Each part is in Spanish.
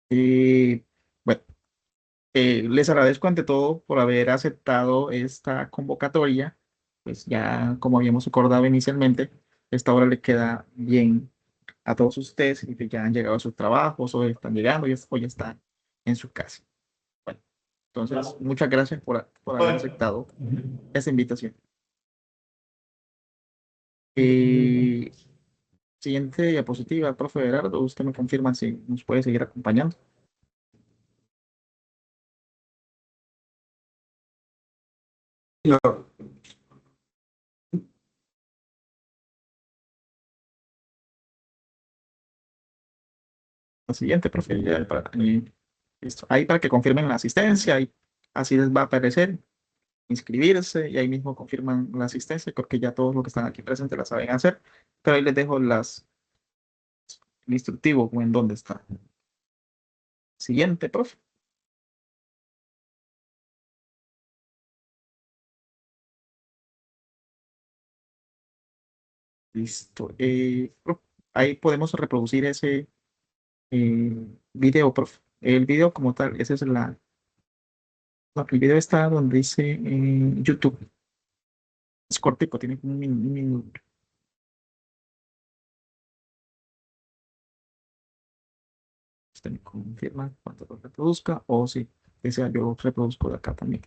Y bueno, les agradezco ante todo por haber aceptado esta convocatoria. Pues ya como habíamos acordado inicialmente, esta hora le queda bien a todos ustedes y que ya han llegado a sus trabajos o están llegando o ya están en su casa. Bueno, entonces, muchas gracias por haber aceptado esa invitación. Eh, Siguiente diapositiva, profe Gerardo, usted me confirma si nos puede seguir acompañando. Señor. La siguiente, profe, listo. Ahí para que confirmen la asistencia, y así les va a aparecer inscribirse y ahí mismo confirman la asistencia, porque ya todos los que están aquí presentes la saben hacer, pero ahí les dejo el instructivo o en dónde está. Siguiente, profe. Listo. Ahí podemos reproducir ese video, profe. El video como tal, ese es el video está donde dice YouTube. Es cortico, tiene como un minuto. Usted me confirma cuando lo reproduzca o si desea yo lo reproduzco de acá también.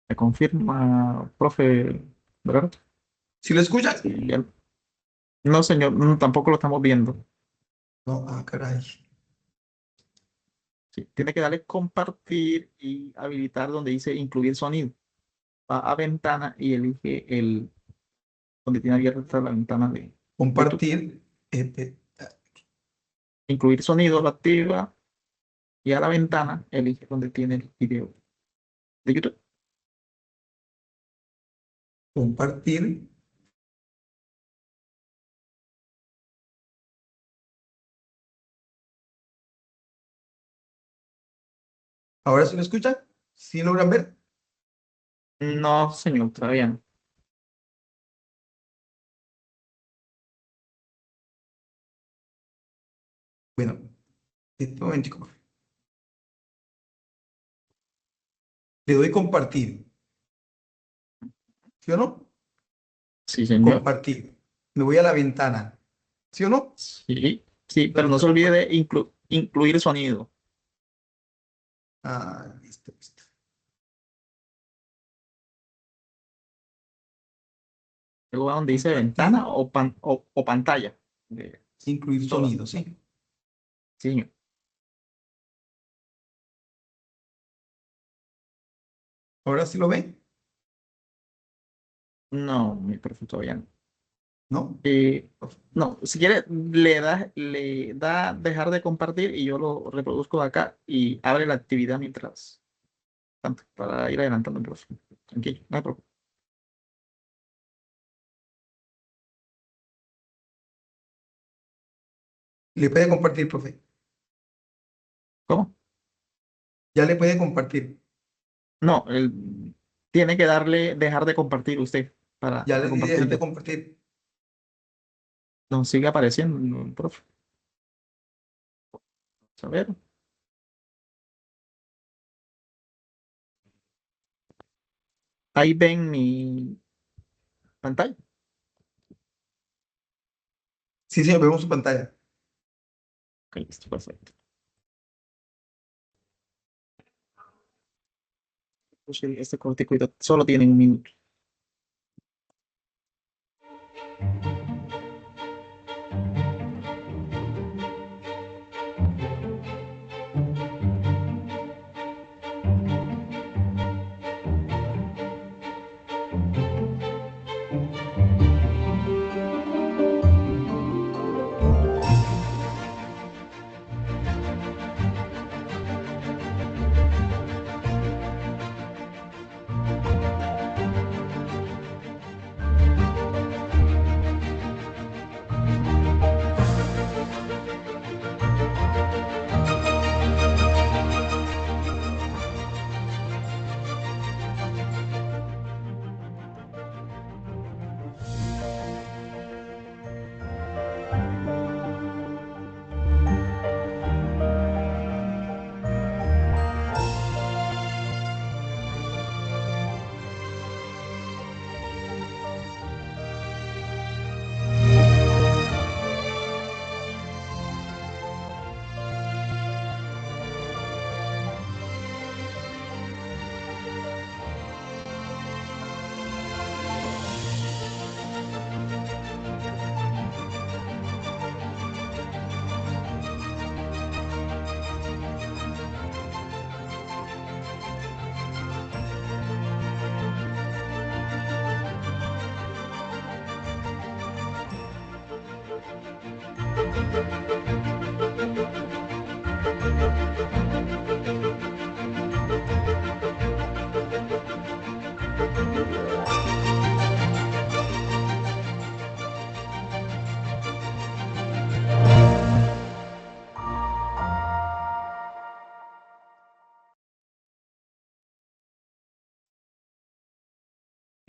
Me confirma, profe, ¿verdad? ¿Sí lo escuchan? Sí, no, señor, no, tampoco lo estamos viendo. No, caray. Sí, tiene que darle compartir y habilitar donde dice incluir sonido. Va a ventana y elige donde tiene abierta la ventana de YouTube. Compartir. Incluir sonido, lo activa y a la ventana elige donde tiene el video de YouTube. Compartir. ¿Ahora sí lo escuchan? ¿Sí logran ver? No, señor, todavía no. Bueno, este momentico. Le doy compartir. ¿Sí o no? Sí, señor. Compartir. Me voy a la ventana. ¿Sí o no? Sí, sí, pero Donde no está se olvide de compartir. incluir sonido. Listo, listo. Luego va donde dice Compartir. ventana o pantalla. De Incluir todas. sonido, sí. Sí, señor. ¿Ahora sí lo ven? No, mi profe, todavía no. ¿No? Eh, no, si quiere, le da dejar de compartir y yo lo reproduzco de acá y abre la actividad mientras tanto, para ir adelantando el profe. Tranquilo, no hay problema. Le puede compartir, profe. ¿Cómo? Ya le puede compartir. No, tiene que darle dejar de compartir usted para Ya le di compartir dejar de yo. compartir. No sigue apareciendo, no, profe. A ver, ahí ven mi pantalla. Sí, señor, vemos su pantalla. Ok, listo, perfecto. Pues sí, este cortico solo tiene un minuto.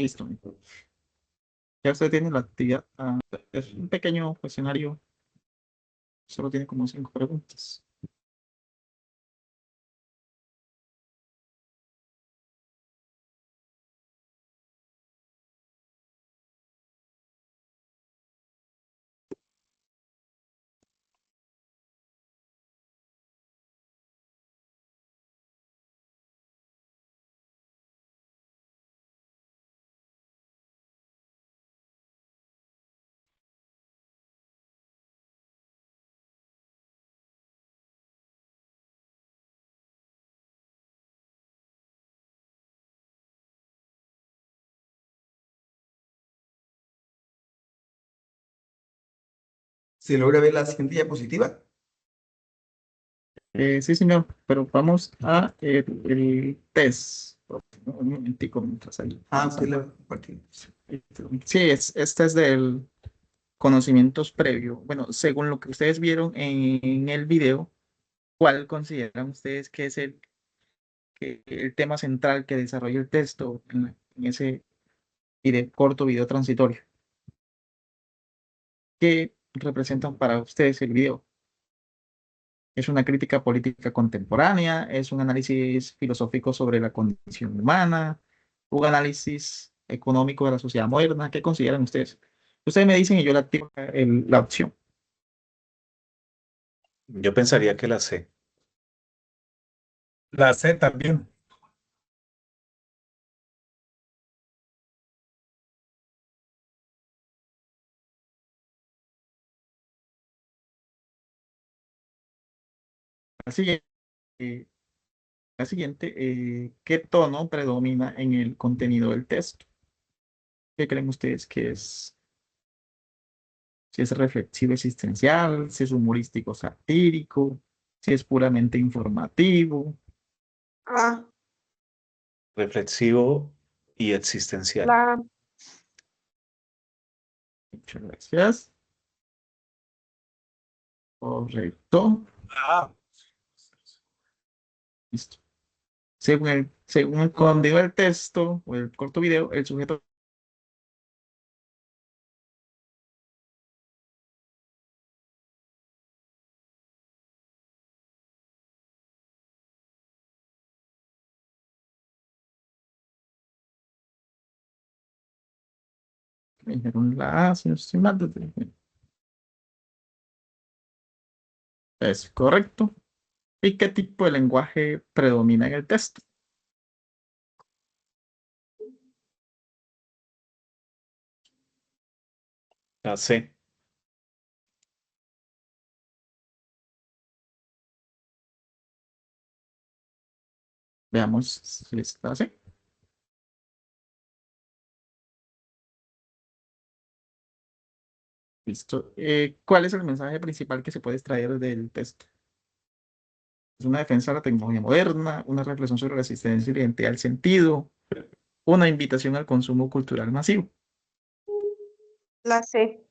Listo. Ya usted tiene la actividad. Es un pequeño cuestionario. Solo tiene como 5 preguntas. ¿Se logra ver la siguiente diapositiva? Sí, señor, pero vamos a el test. Un momentico mientras ahí Usted avanzamos. la compartió. Sí, este es del conocimientos previo. Bueno, según lo que ustedes vieron en el video, ¿cuál consideran ustedes que es el tema central que desarrolla el texto en ese corto video transitorio? ¿Qué representan para ustedes el video? ¿Es una crítica política contemporánea? ¿Es un análisis filosófico sobre la condición humana? ¿Un análisis económico de la sociedad moderna? ¿Qué consideran ustedes? Ustedes me dicen y yo le activo la opción. Yo pensaría que la C. La C también. La siguiente, eh, ¿qué tono predomina en el contenido del texto? ¿Qué creen ustedes que es? Si es reflexivo existencial, si es humorístico satírico, si es puramente informativo. Reflexivo y existencial. La, Muchas gracias. Correcto. Ah, Listo. Según el contenido del texto o el corto video, el sujeto me dijeron la A, si no estoy mal, es correcto. ¿Y qué tipo de lenguaje predomina en el texto? La C. Veamos si les hace. Listo. ¿Cuál es el mensaje principal que se puede extraer del texto? ¿Es una defensa de la tecnología moderna, una reflexión sobre la existencia y la identidad del sentido, una invitación al consumo cultural masivo? la C.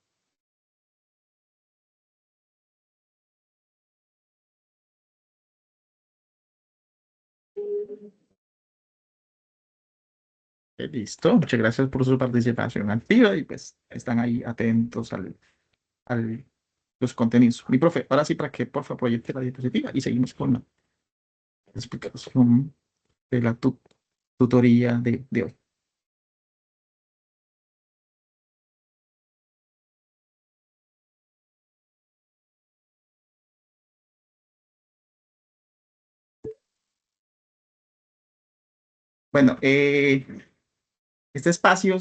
Listo. Muchas gracias por su participación activa y pues están ahí atentos al los contenidos. Mi profe, ahora sí para que por favor proyecte la diapositiva y seguimos con la explicación de la tutoría de hoy. Bueno, este espacio,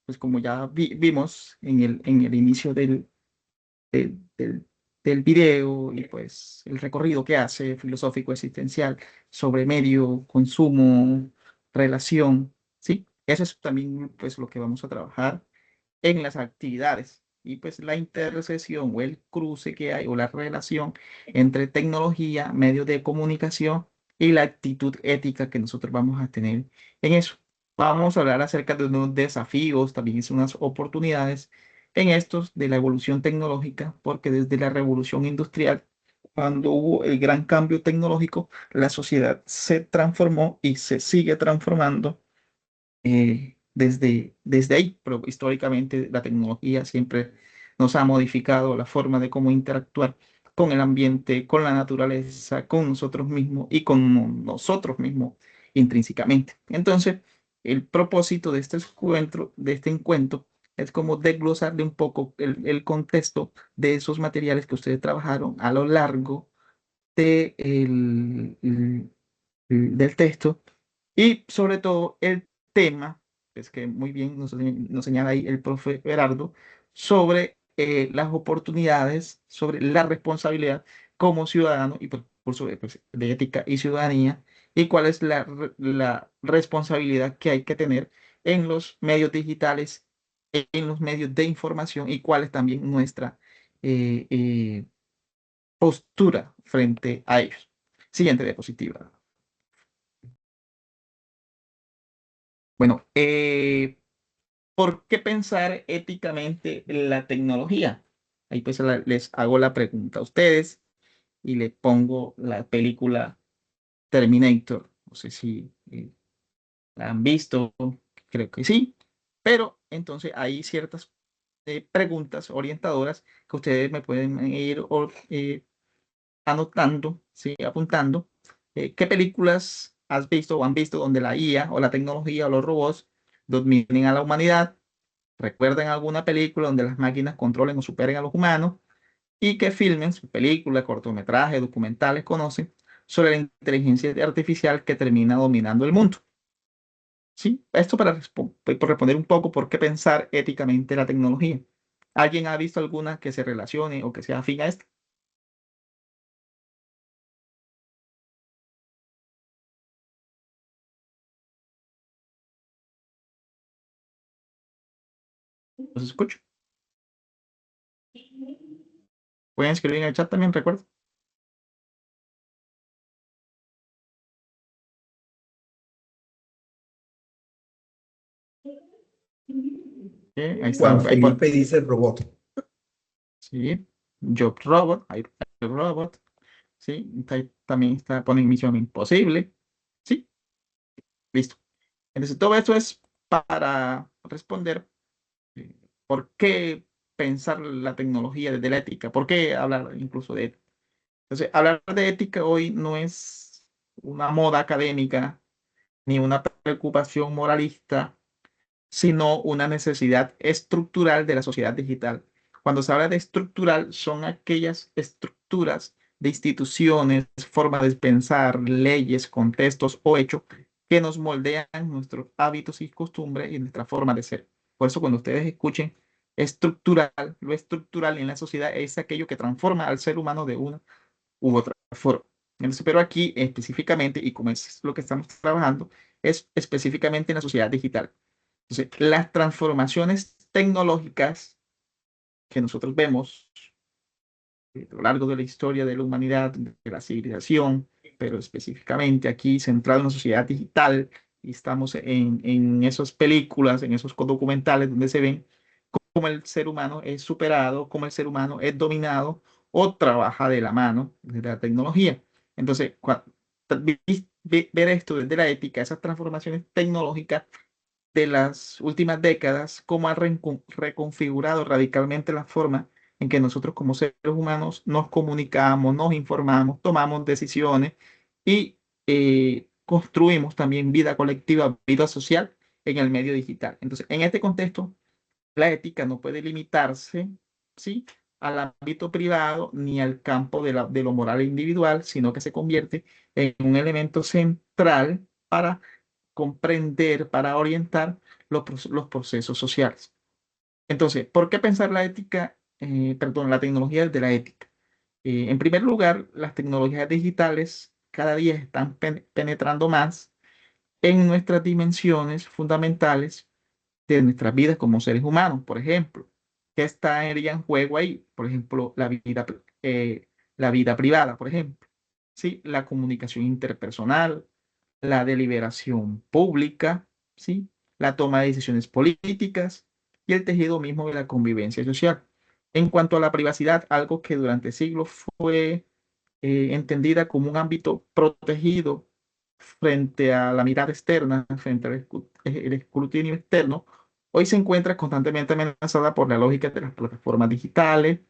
pues como ya vimos en el inicio del, del, del video y pues el recorrido que hace filosófico existencial sobre medio, consumo, relación, ¿sí? Eso es también pues lo que vamos a trabajar en las actividades. y pues la intersección o el cruce que hay o la relación entre tecnología, medios de comunicación y la actitud ética que nosotros vamos a tener en eso. Vamos a hablar acerca de unos desafíos, también es unas oportunidades en estos de la evolución tecnológica, porque desde la revolución industrial, cuando hubo el gran cambio tecnológico, la sociedad se transformó y se sigue transformando desde ahí, pero históricamente la tecnología siempre nos ha modificado la forma de cómo interactuar con el ambiente, con la naturaleza, con nosotros mismos y con nosotros mismos intrínsecamente. Entonces, el propósito de este encuentro, es como desglosarle un poco el contexto de esos materiales que ustedes trabajaron a lo largo de del texto y sobre todo el tema, es que muy bien nos señala ahí el profe Gerardo, sobre las oportunidades, sobre la responsabilidad como ciudadano y por sobre, pues, de ética y ciudadanía y cuál es la responsabilidad que hay que tener en los medios digitales, en los medios de información y cuál es también nuestra eh, eh, postura frente a ellos. Siguiente diapositiva. Bueno, ¿por qué pensar éticamente la tecnología? Ahí pues les hago la pregunta a ustedes y les pongo la película Terminator. No sé si la han visto, creo que sí, pero entonces hay ciertas preguntas orientadoras que ustedes me pueden ir anotando, ¿sí? Apuntando. ¿Qué películas has visto o han visto donde la IA o la tecnología o los robots dominen a la humanidad? ¿Recuerden alguna película donde las máquinas controlen o superen a los humanos? Y que filmen su película, cortometraje, documentales, conocen sobre la inteligencia artificial que termina dominando el mundo. ¿Sí? Esto para por responder un poco por qué pensar éticamente la tecnología. ¿Alguien ha visto alguna que se relacione o que sea afín a esta? ¿Los escucho? Pueden escribir en el chat también, recuerdo. Ahí está. Juan Felipe dice robot. Sí. Job Robot, hay Job Robot. Sí. También está, ponen Misión Imposible. Sí. Listo. Entonces, todo esto es para responder eh, por qué pensar la tecnología desde la ética, por qué hablar incluso de ética. Entonces, hablar de ética hoy no es una moda académica ni una preocupación moralista, sino una necesidad estructural de la sociedad digital. Cuando se habla de estructural, son aquellas estructuras de instituciones, formas de pensar, leyes, contextos o hechos que nos moldean nuestros hábitos y costumbres y nuestra forma de ser. Por eso cuando ustedes escuchen estructural, lo estructural en la sociedad es aquello que transforma al ser humano de una u otra forma. Entonces, pero aquí específicamente, y como es lo que estamos trabajando, es específicamente en la sociedad digital. Entonces, las transformaciones tecnológicas que nosotros vemos a lo largo de la historia de la humanidad, de la civilización, pero específicamente aquí centrado en la sociedad digital, y estamos en esas películas, en esos documentales donde se ven cómo el ser humano es superado, cómo el ser humano es dominado o trabaja de la mano de la tecnología. Entonces, ver esto desde la ética, esas transformaciones tecnológicas, de las últimas décadas, cómo ha reconfigurado radicalmente la forma en que nosotros como seres humanos nos comunicamos, nos informamos, tomamos decisiones y construimos también vida colectiva, vida social en el medio digital. Entonces, en este contexto, la ética no puede limitarse, ¿sí?, al ámbito privado ni al campo de lo moral individual, sino que se convierte en un elemento central para comprender, para orientar los procesos sociales. Entonces, ¿por qué pensar la ética, perdón, la tecnología desde la ética? En primer lugar, las tecnologías digitales cada día están penetrando más en nuestras dimensiones fundamentales de nuestras vidas como seres humanos. Por ejemplo, ¿Qué estaría en juego ahí? Por ejemplo, la vida privada, por ejemplo, ¿sí? La comunicación interpersonal, la deliberación pública, ¿sí? La toma de decisiones políticas y el tejido mismo de la convivencia social. En cuanto a la privacidad, algo que durante siglos fue entendida como un ámbito protegido frente a la mirada externa, frente al el escrutinio externo, hoy se encuentra constantemente amenazada por la lógica de las plataformas digitales,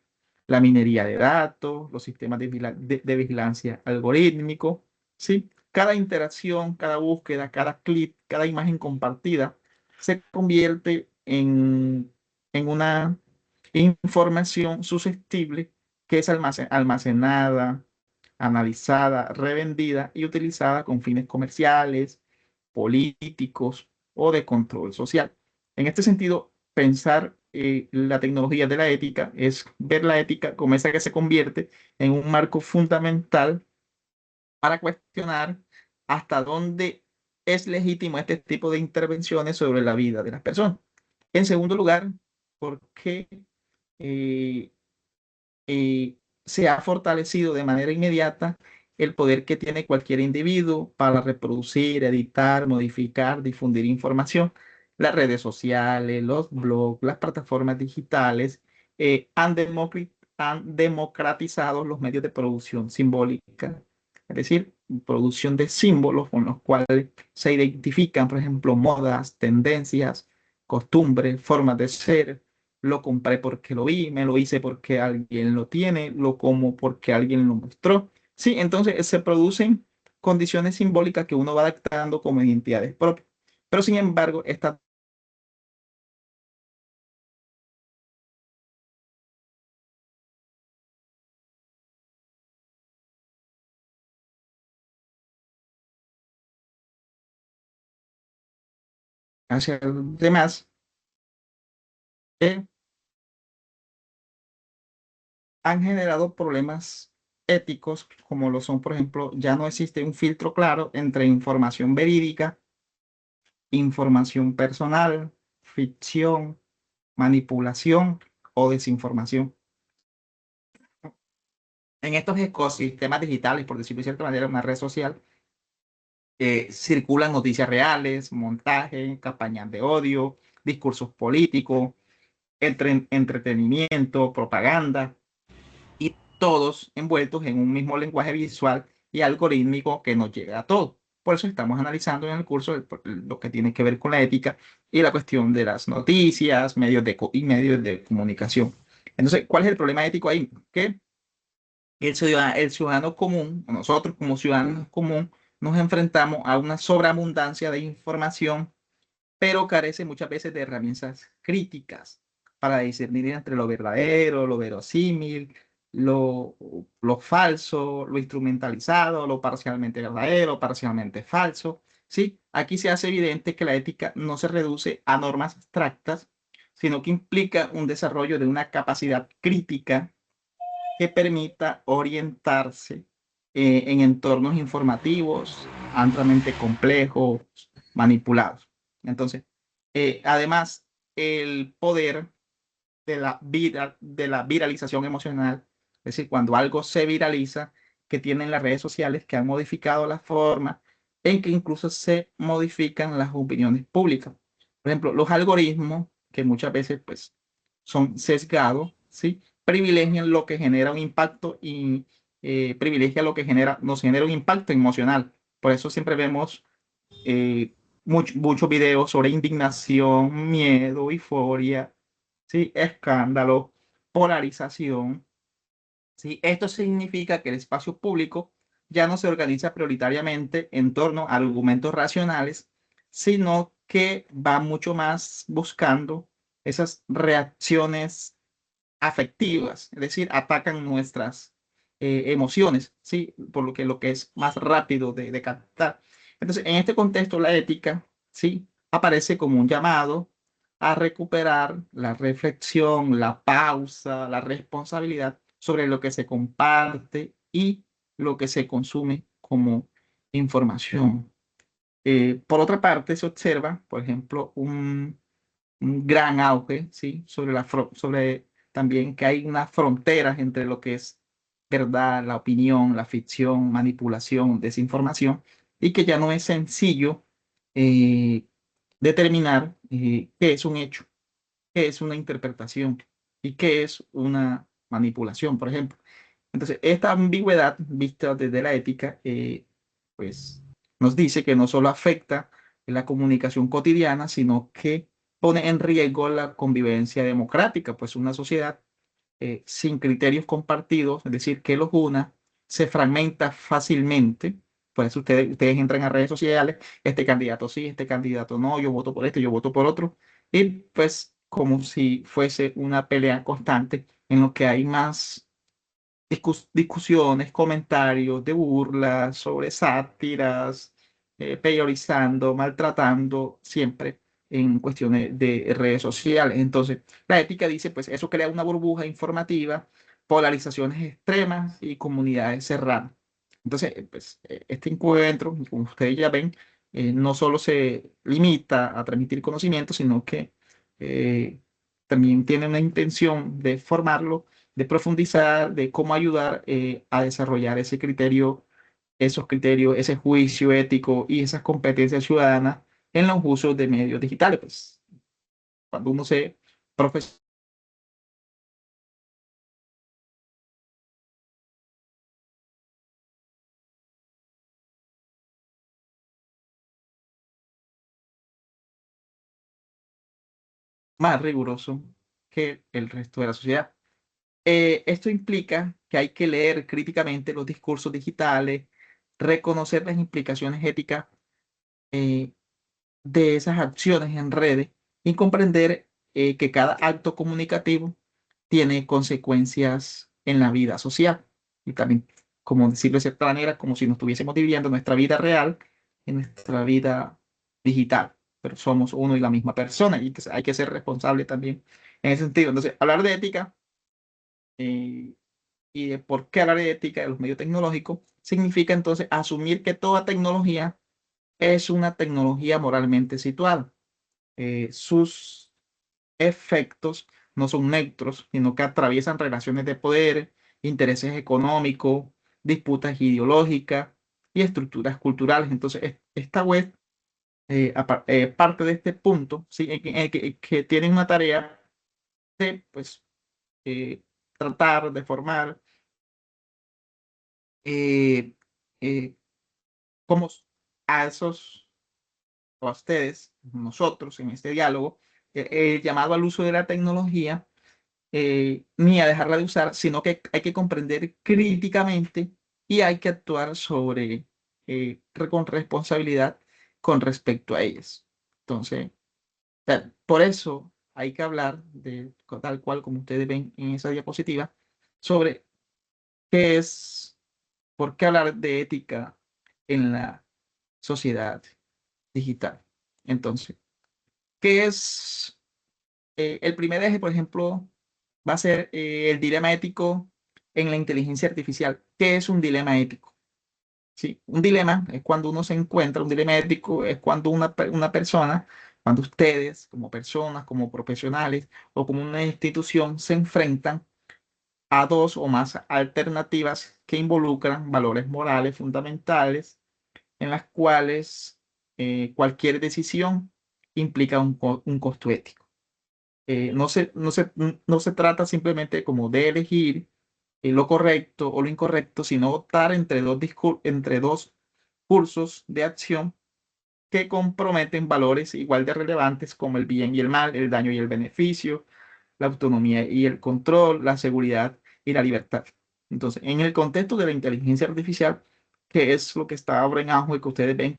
la minería de datos, los sistemas de vigilancia algorítmico, ¿sí? Cada interacción, cada búsqueda, cada clic, cada imagen compartida se convierte en una información susceptible que es almacenada, analizada, revendida y utilizada con fines comerciales, políticos o de control social. En este sentido, pensar la tecnología de la ética es ver la ética como esa que se convierte en un marco fundamental para cuestionar hasta dónde es legítimo este tipo de intervenciones sobre la vida de las personas. En segundo lugar, ¿por qué eh, se ha fortalecido de manera inmediata el poder que tiene cualquier individuo para reproducir, editar, modificar, difundir información? Las redes sociales, los blogs, las plataformas digitales han democratizado los medios de producción simbólica, es decir, producción de símbolos con los cuales se identifican, por ejemplo, modas, tendencias, costumbres, formas de ser. Lo compré porque lo vi, me lo hice porque alguien lo tiene, lo como porque alguien lo mostró. Sí, entonces se producen condiciones simbólicas que uno va adaptando como identidades propias. Pero sin embargo, esta hacia los demás eh, han generado problemas éticos, como lo son, por ejemplo, ya no existe un filtro claro entre información verídica, información personal, ficción, manipulación o desinformación. En estos ecosistemas digitales, por decirlo de cierta manera, una red social, circulan noticias reales, montajes, campañas de odio, discursos políticos, entretenimiento, propaganda, y todos envueltos en un mismo lenguaje visual y algorítmico que nos llega a todos. Por eso estamos analizando en el curso lo que tiene que ver con la ética y la cuestión de las noticias, y medios de comunicación. Entonces, ¿cuál es el problema ético ahí? Que el ciudadano común, nosotros como ciudadanos común, nos enfrentamos a una sobreabundancia de información, pero carece muchas veces de herramientas críticas para discernir entre lo verdadero, lo verosímil, lo, lo falso, lo instrumentalizado, lo parcialmente verdadero, parcialmente falso. Sí, aquí se hace evidente que la ética no se reduce a normas abstractas, sino que implica un desarrollo de una capacidad crítica que permita orientarse en entornos informativos ampliamente complejos, manipulados. Entonces, además, el poder de la viralización emocional, es decir, cuando algo se viraliza, que tienen las redes sociales que han modificado la forma en que incluso se modifican las opiniones públicas. Por ejemplo, los algoritmos, que muchas veces pues, son sesgados, ¿sí? Privilegian lo que genera un impacto y privilegia lo que nos genera un impacto emocional. Por eso siempre vemos muchos videos sobre indignación, miedo, euforia, ¿sí? Escándalo, polarización. ¿Sí? Esto significa que el espacio público ya no se organiza prioritariamente en torno a argumentos racionales, sino que va mucho más buscando esas reacciones afectivas, es decir, atacan nuestras emociones, ¿sí? Por lo que es más rápido de captar. Entonces, en este contexto, la ética, ¿sí? Aparece como un llamado a recuperar la reflexión, la pausa, la responsabilidad sobre lo que se comparte y lo que se consume como información. Por otra parte, se observa, por ejemplo, un gran auge, ¿sí? Sobre también que hay unas fronteras entre lo que es verdad, la opinión, la ficción, manipulación, desinformación, y que ya no es sencillo eh, determinar qué es un hecho, qué es una interpretación y qué es una manipulación, por ejemplo. Entonces, esta ambigüedad vista desde la ética, pues nos dice que no solo afecta la comunicación cotidiana, sino que pone en riesgo la convivencia democrática, pues una sociedad sin criterios compartidos, es decir, que los una, se fragmenta fácilmente. Por eso ustedes entran a redes sociales, este candidato sí, este candidato no, yo voto por este, yo voto por otro, y pues como si fuese una pelea constante en lo que hay más discusiones, comentarios de burlas, sobre sátiras, peyorizando, maltratando, siempre en cuestiones de redes sociales. Entonces, la ética dice, pues eso crea una burbuja informativa, polarizaciones extremas y comunidades cerradas. Entonces, pues este encuentro, como ustedes ya ven, no solo se limita a transmitir conocimiento, sino que eh, también tiene una intención de formarlo, de profundizar, de cómo ayudar a desarrollar ese criterio, esos criterios, ese juicio ético y esas competencias ciudadanas en los usos de medios digitales. Pues cuando uno se profesiona más riguroso que el resto de la sociedad. Esto implica que hay que leer críticamente los discursos digitales, reconocer las implicaciones éticas eh, de esas acciones en redes y comprender que cada acto comunicativo tiene consecuencias en la vida social. Y también, como decirlo de cierta manera, como si nos estuviésemos dividiendo nuestra vida real en nuestra vida digital, pero somos uno y la misma persona y que hay que ser responsable también en ese sentido. Entonces, hablar de ética eh, y de por qué hablar de ética de los medios tecnológicos significa entonces asumir que toda tecnología es una tecnología moralmente situada. Sus efectos no son neutros, sino que atraviesan relaciones de poder, intereses económicos, disputas ideológicas y estructuras culturales. Entonces, esta web parte de este punto, ¿sí? Que tiene una tarea de pues, eh, tratar de formar eh, eh, como a esos, o a ustedes, nosotros en este diálogo, llamado al uso de la tecnología ni a dejarla de usar, sino que hay que comprender críticamente y hay que actuar con responsabilidad con respecto a ellas. Entonces, por eso hay que hablar de tal cual como ustedes ven en esa diapositiva sobre qué es, por qué hablar de ética en la sociedad digital. Entonces, ¿qué es el primer eje, por ejemplo, va a ser el dilema ético en la inteligencia artificial? ¿Qué es un dilema ético? ¿Sí? Un dilema es cuando uno se encuentra, un dilema ético es cuando una persona, cuando ustedes como personas, como profesionales o como una institución se enfrentan a dos o más alternativas que involucran valores morales fundamentales en las cuales cualquier decisión implica un costo ético. No se trata simplemente como de elegir lo correcto o lo incorrecto, sino optar entre dos cursos de acción que comprometen valores igual de relevantes como el bien y el mal, el daño y el beneficio, la autonomía y el control, la seguridad y la libertad. Entonces, en el contexto de la inteligencia artificial, que es lo que está ahora en auge que ustedes ven,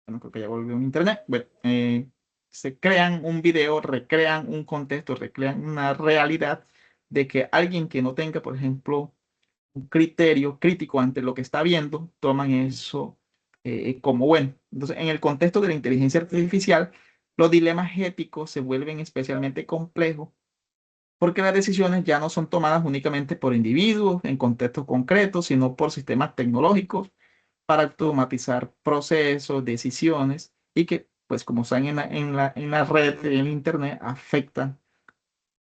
bueno, creo que ya volvió en internet, bueno, se crean un video, recrean un contexto, recrean una realidad de que alguien que no tenga, por ejemplo, un criterio crítico ante lo que está viendo, toman eso como bueno. Entonces, en el contexto de la inteligencia artificial, los dilemas éticos se vuelven especialmente complejos porque las decisiones ya no son tomadas únicamente por individuos en contextos concretos, sino por sistemas tecnológicos para automatizar procesos, decisiones y que, pues como están en la red, en Internet, afectan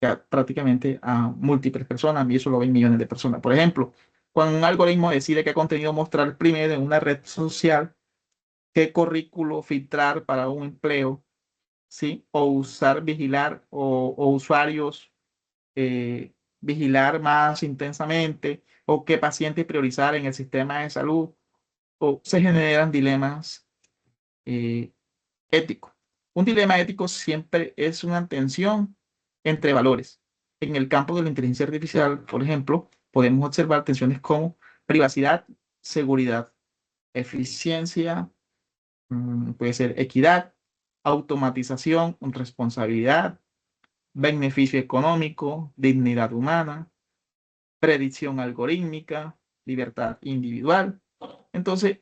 ya prácticamente a múltiples personas y eso lo ven millones de personas. Por ejemplo, cuando un algoritmo decide qué contenido mostrar primero en una red social, qué currículo filtrar para un empleo, ¿sí? O usar, vigilar o usuarios eh, vigilar más intensamente o qué pacientes priorizar en el sistema de salud o se generan dilemas eh, éticos. Un dilema ético siempre es una tensión entre valores. En el campo de la inteligencia artificial, por ejemplo, podemos observar tensiones como privacidad, seguridad, eficiencia, puede ser equidad, automatización, responsabilidad, beneficio económico, dignidad humana, predicción algorítmica, libertad individual. Entonces,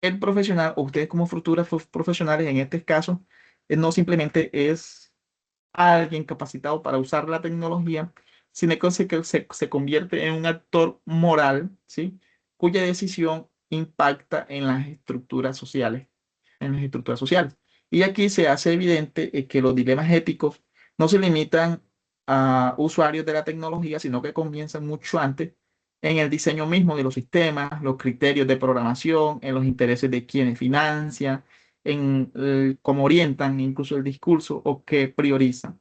el profesional, o ustedes como futuros profesionales en este caso, no simplemente es alguien capacitado para usar la tecnología, sino que se convierte en un actor moral, ¿sí? Cuya decisión impacta en las estructuras sociales, en las estructuras sociales. Y aquí se hace evidente que los dilemas éticos no se limitan a usuarios de la tecnología, sino que comienzan mucho antes en el diseño mismo de los sistemas, los criterios de programación, en los intereses de quienes financian, en cómo orientan incluso el discurso o qué priorizan.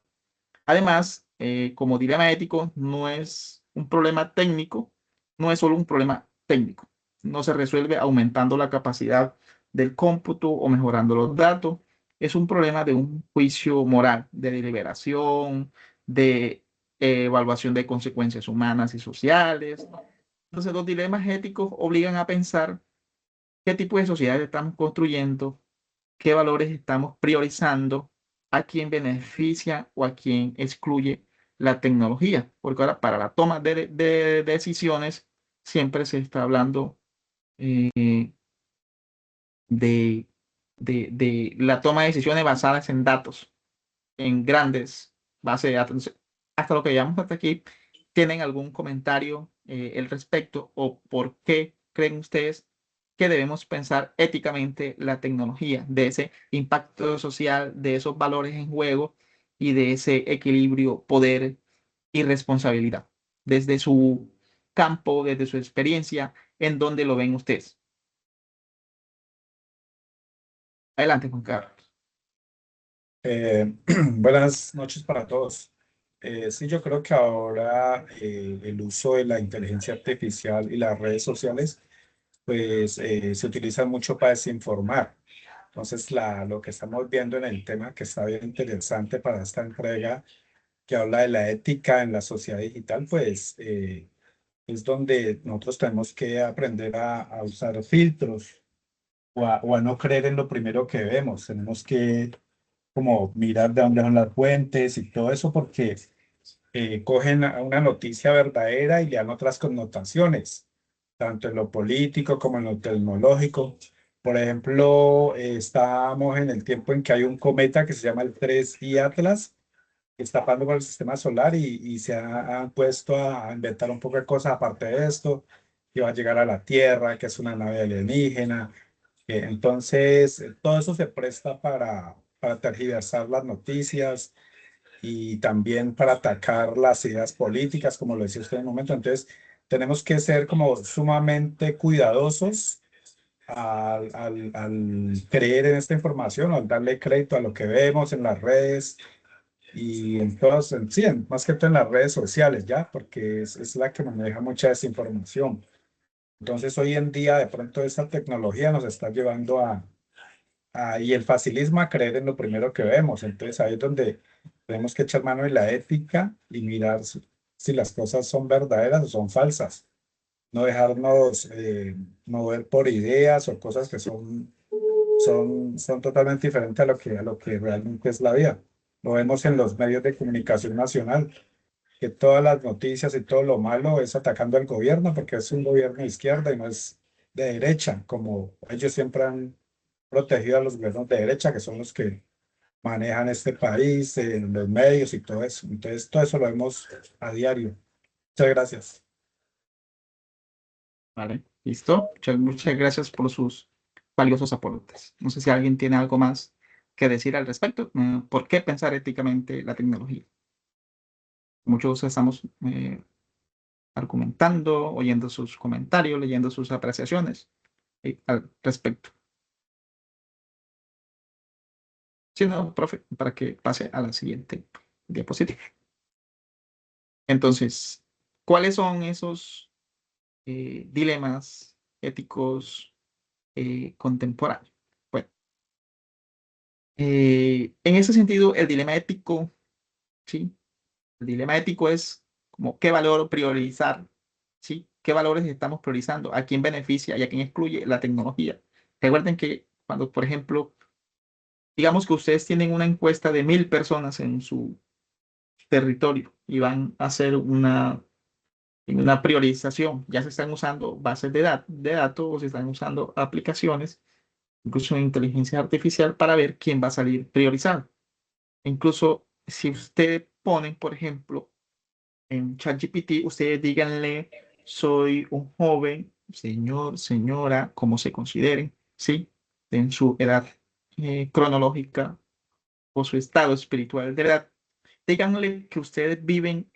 Además, como dilema ético, no es un problema técnico, no es solo un problema técnico. No se resuelve aumentando la capacidad del cómputo o mejorando los datos. Es un problema de un juicio moral, de deliberación, de evaluación de consecuencias humanas y sociales. Entonces, los dilemas éticos obligan a pensar qué tipo de sociedad estamos construyendo, qué valores estamos priorizando, a quién beneficia o a quién excluye la tecnología. Porque ahora para la toma de decisiones siempre se está hablando eh, de, de la toma de decisiones basadas en datos, en grandes bases de datos. Entonces, hasta lo que llevamos hasta aquí, ¿tienen algún comentario al respecto o por qué creen ustedes que debemos pensar éticamente la tecnología, de ese impacto social, de esos valores en juego y de ese equilibrio, poder y responsabilidad? Desde su campo, desde su experiencia, ¿en dónde lo ven ustedes? Adelante, Juan Carlos. Buenas noches para todos. Sí, yo creo que ahora el uso de la inteligencia artificial y las redes sociales, pues se utilizan mucho para desinformar. Entonces, lo que estamos viendo en el tema que está bien interesante para esta entrega, que habla de la ética en la sociedad digital, pues es donde nosotros tenemos que aprender a usar filtros o a no creer en lo primero que vemos. Tenemos que como mirar de dónde son las fuentes y todo eso, porque cogen una noticia verdadera y le dan otras connotaciones, tanto en lo político como en lo tecnológico. Por ejemplo, estamos en el tiempo en que hay un cometa que se llama el 3I Atlas, que está pasando por el sistema solar y se han puesto a inventar un poco de cosas aparte de esto, que va a llegar a la Tierra, que es una nave alienígena. Entonces, todo eso se presta para tergiversar las noticias y también para atacar las ideas políticas, como lo decía usted en un momento. Entonces, tenemos que ser como sumamente cuidadosos al creer en esta información, al darle crédito a lo que vemos en las redes y en todas, sí, más que todo en las redes sociales, ¿ya? Porque es la que maneja mucha desinformación. Entonces, hoy en día, de pronto, esa tecnología nos está llevando y el facilismo a creer en lo primero que vemos. Entonces, ahí es donde tenemos que echar mano de la ética y mirar si las cosas son verdaderas o son falsas. No dejarnos mover por ideas o cosas que son totalmente diferentes a lo que realmente es la vida. Lo vemos en los medios de comunicación nacional, que todas las noticias y todo lo malo es atacando al gobierno porque es un gobierno de izquierda y no es de derecha, como ellos siempre han protegido a los gobiernos de derecha, que son los que manejan este país, en los medios y todo eso. Entonces, todo eso lo vemos a diario. Muchas gracias. ¿Vale? ¿Listo? Muchas gracias por sus valiosos aportes. No sé si alguien tiene algo más que decir al respecto. ¿Por qué pensar éticamente la tecnología? Muchos estamos argumentando, oyendo sus comentarios, leyendo sus apreciaciones al respecto. Sí, no, profe, para que pase a la siguiente diapositiva. Entonces, ¿cuáles son esos dilemas éticos contemporáneos? Bueno, en ese sentido, el dilema ético, ¿sí? El dilema ético es como qué valor priorizar, ¿sí? ¿Qué valores estamos priorizando? ¿A quién beneficia y a quién excluye la tecnología? Recuerden que cuando, por ejemplo, digamos que ustedes tienen una encuesta de 1000 personas en su territorio y van a hacer una priorización, ya se están usando bases de datos o se están usando aplicaciones, incluso inteligencia artificial, para ver quién va a salir priorizado. Incluso si ustedes ponen, por ejemplo, en ChatGPT, ustedes díganle, soy un joven, señor, señora, como se consideren, ¿sí? En su edad cronológica o su estado espiritual de edad. Díganle que ustedes viven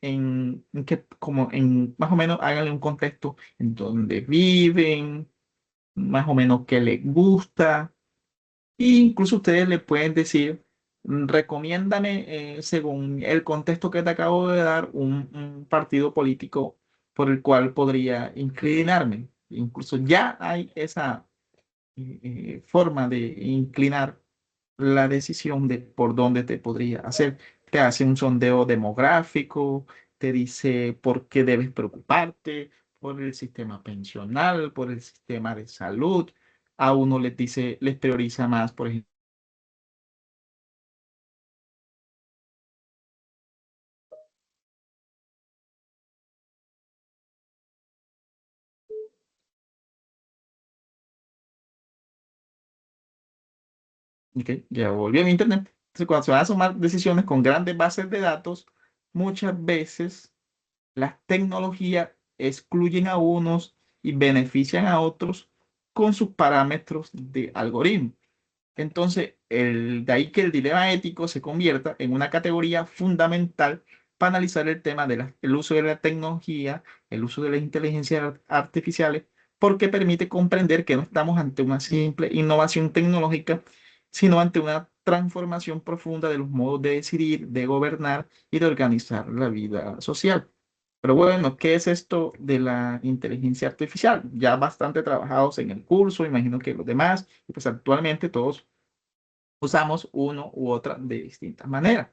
como en, más o menos, háganle un contexto en donde viven, más o menos qué les gusta, e incluso ustedes le pueden decir, recomiéndame, según el contexto que te acabo de dar, un partido político por el cual podría inclinarme. Incluso ya hay esa forma de inclinar la decisión de por dónde te podría hacer. Te hace un sondeo demográfico, te dice por qué debes preocuparte, por el sistema pensional, por el sistema de salud. A uno les dice, les prioriza más, por ejemplo. Ok, ya volví a mi internet. Entonces, cuando se van a tomar decisiones con grandes bases de datos, muchas veces las tecnologías excluyen a unos y benefician a otros con sus parámetros de algoritmo. Entonces, de ahí que el dilema ético se convierta en una categoría fundamental para analizar el tema del uso de la tecnología, el uso de las inteligencias artificiales, porque permite comprender que no estamos ante una simple innovación tecnológica, sino ante una transformación profunda de los modos de decidir, de gobernar y de organizar la vida social. Pero bueno, ¿qué es esto de la inteligencia artificial? Ya bastante trabajados en el curso, imagino que los demás, y pues actualmente todos usamos uno u otra de distintas maneras.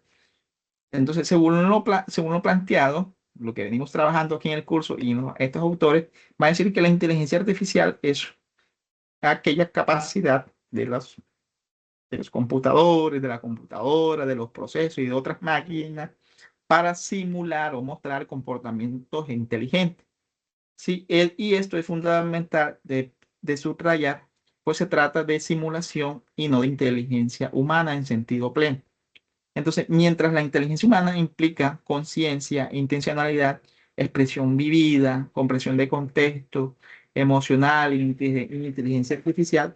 Entonces, según lo planteado, lo que venimos trabajando aquí en el curso y estos autores, va a decir que la inteligencia artificial es aquella capacidad de los computadores, de la computadora, de los procesos y de otras máquinas para simular o mostrar comportamientos inteligentes. Sí, y esto es fundamental de subrayar, pues se trata de simulación y no de inteligencia humana en sentido pleno. Entonces, mientras la inteligencia humana implica conciencia, intencionalidad, expresión vivida, comprensión de contexto emocional y inteligencia artificial,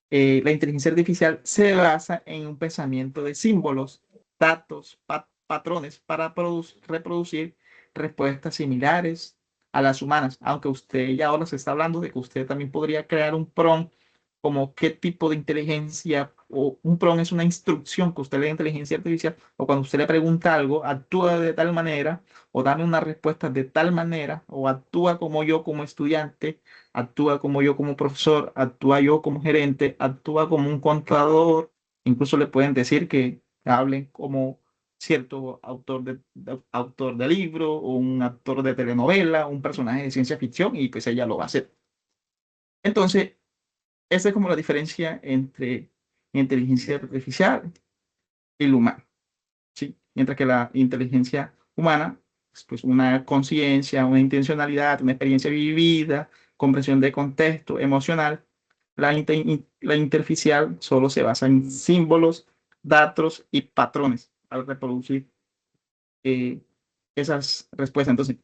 la inteligencia artificial se basa en un pensamiento de símbolos, datos, patrones para reproducir respuestas similares a las humanas, aunque usted ya ahora se está hablando de que usted también podría crear un prompt como qué tipo de inteligencia, o un prompt es una instrucción que usted le da a inteligencia artificial, o cuando usted le pregunta algo, actúa de tal manera, o dame una respuesta de tal manera, o actúa como yo como estudiante, actúa como yo como profesor, actúa yo como gerente, actúa como un contador, incluso le pueden decir que hablen como cierto autor de libro, o un actor de telenovela, un personaje de ciencia ficción, y pues ella lo va a hacer. Entonces, esa es como la diferencia entre inteligencia artificial y la humana, ¿sí? Mientras que la inteligencia humana es pues una conciencia, una intencionalidad, una experiencia vivida, comprensión de contexto emocional. La interficial solo se basa en símbolos, datos y patrones al reproducir esas respuestas. Entonces,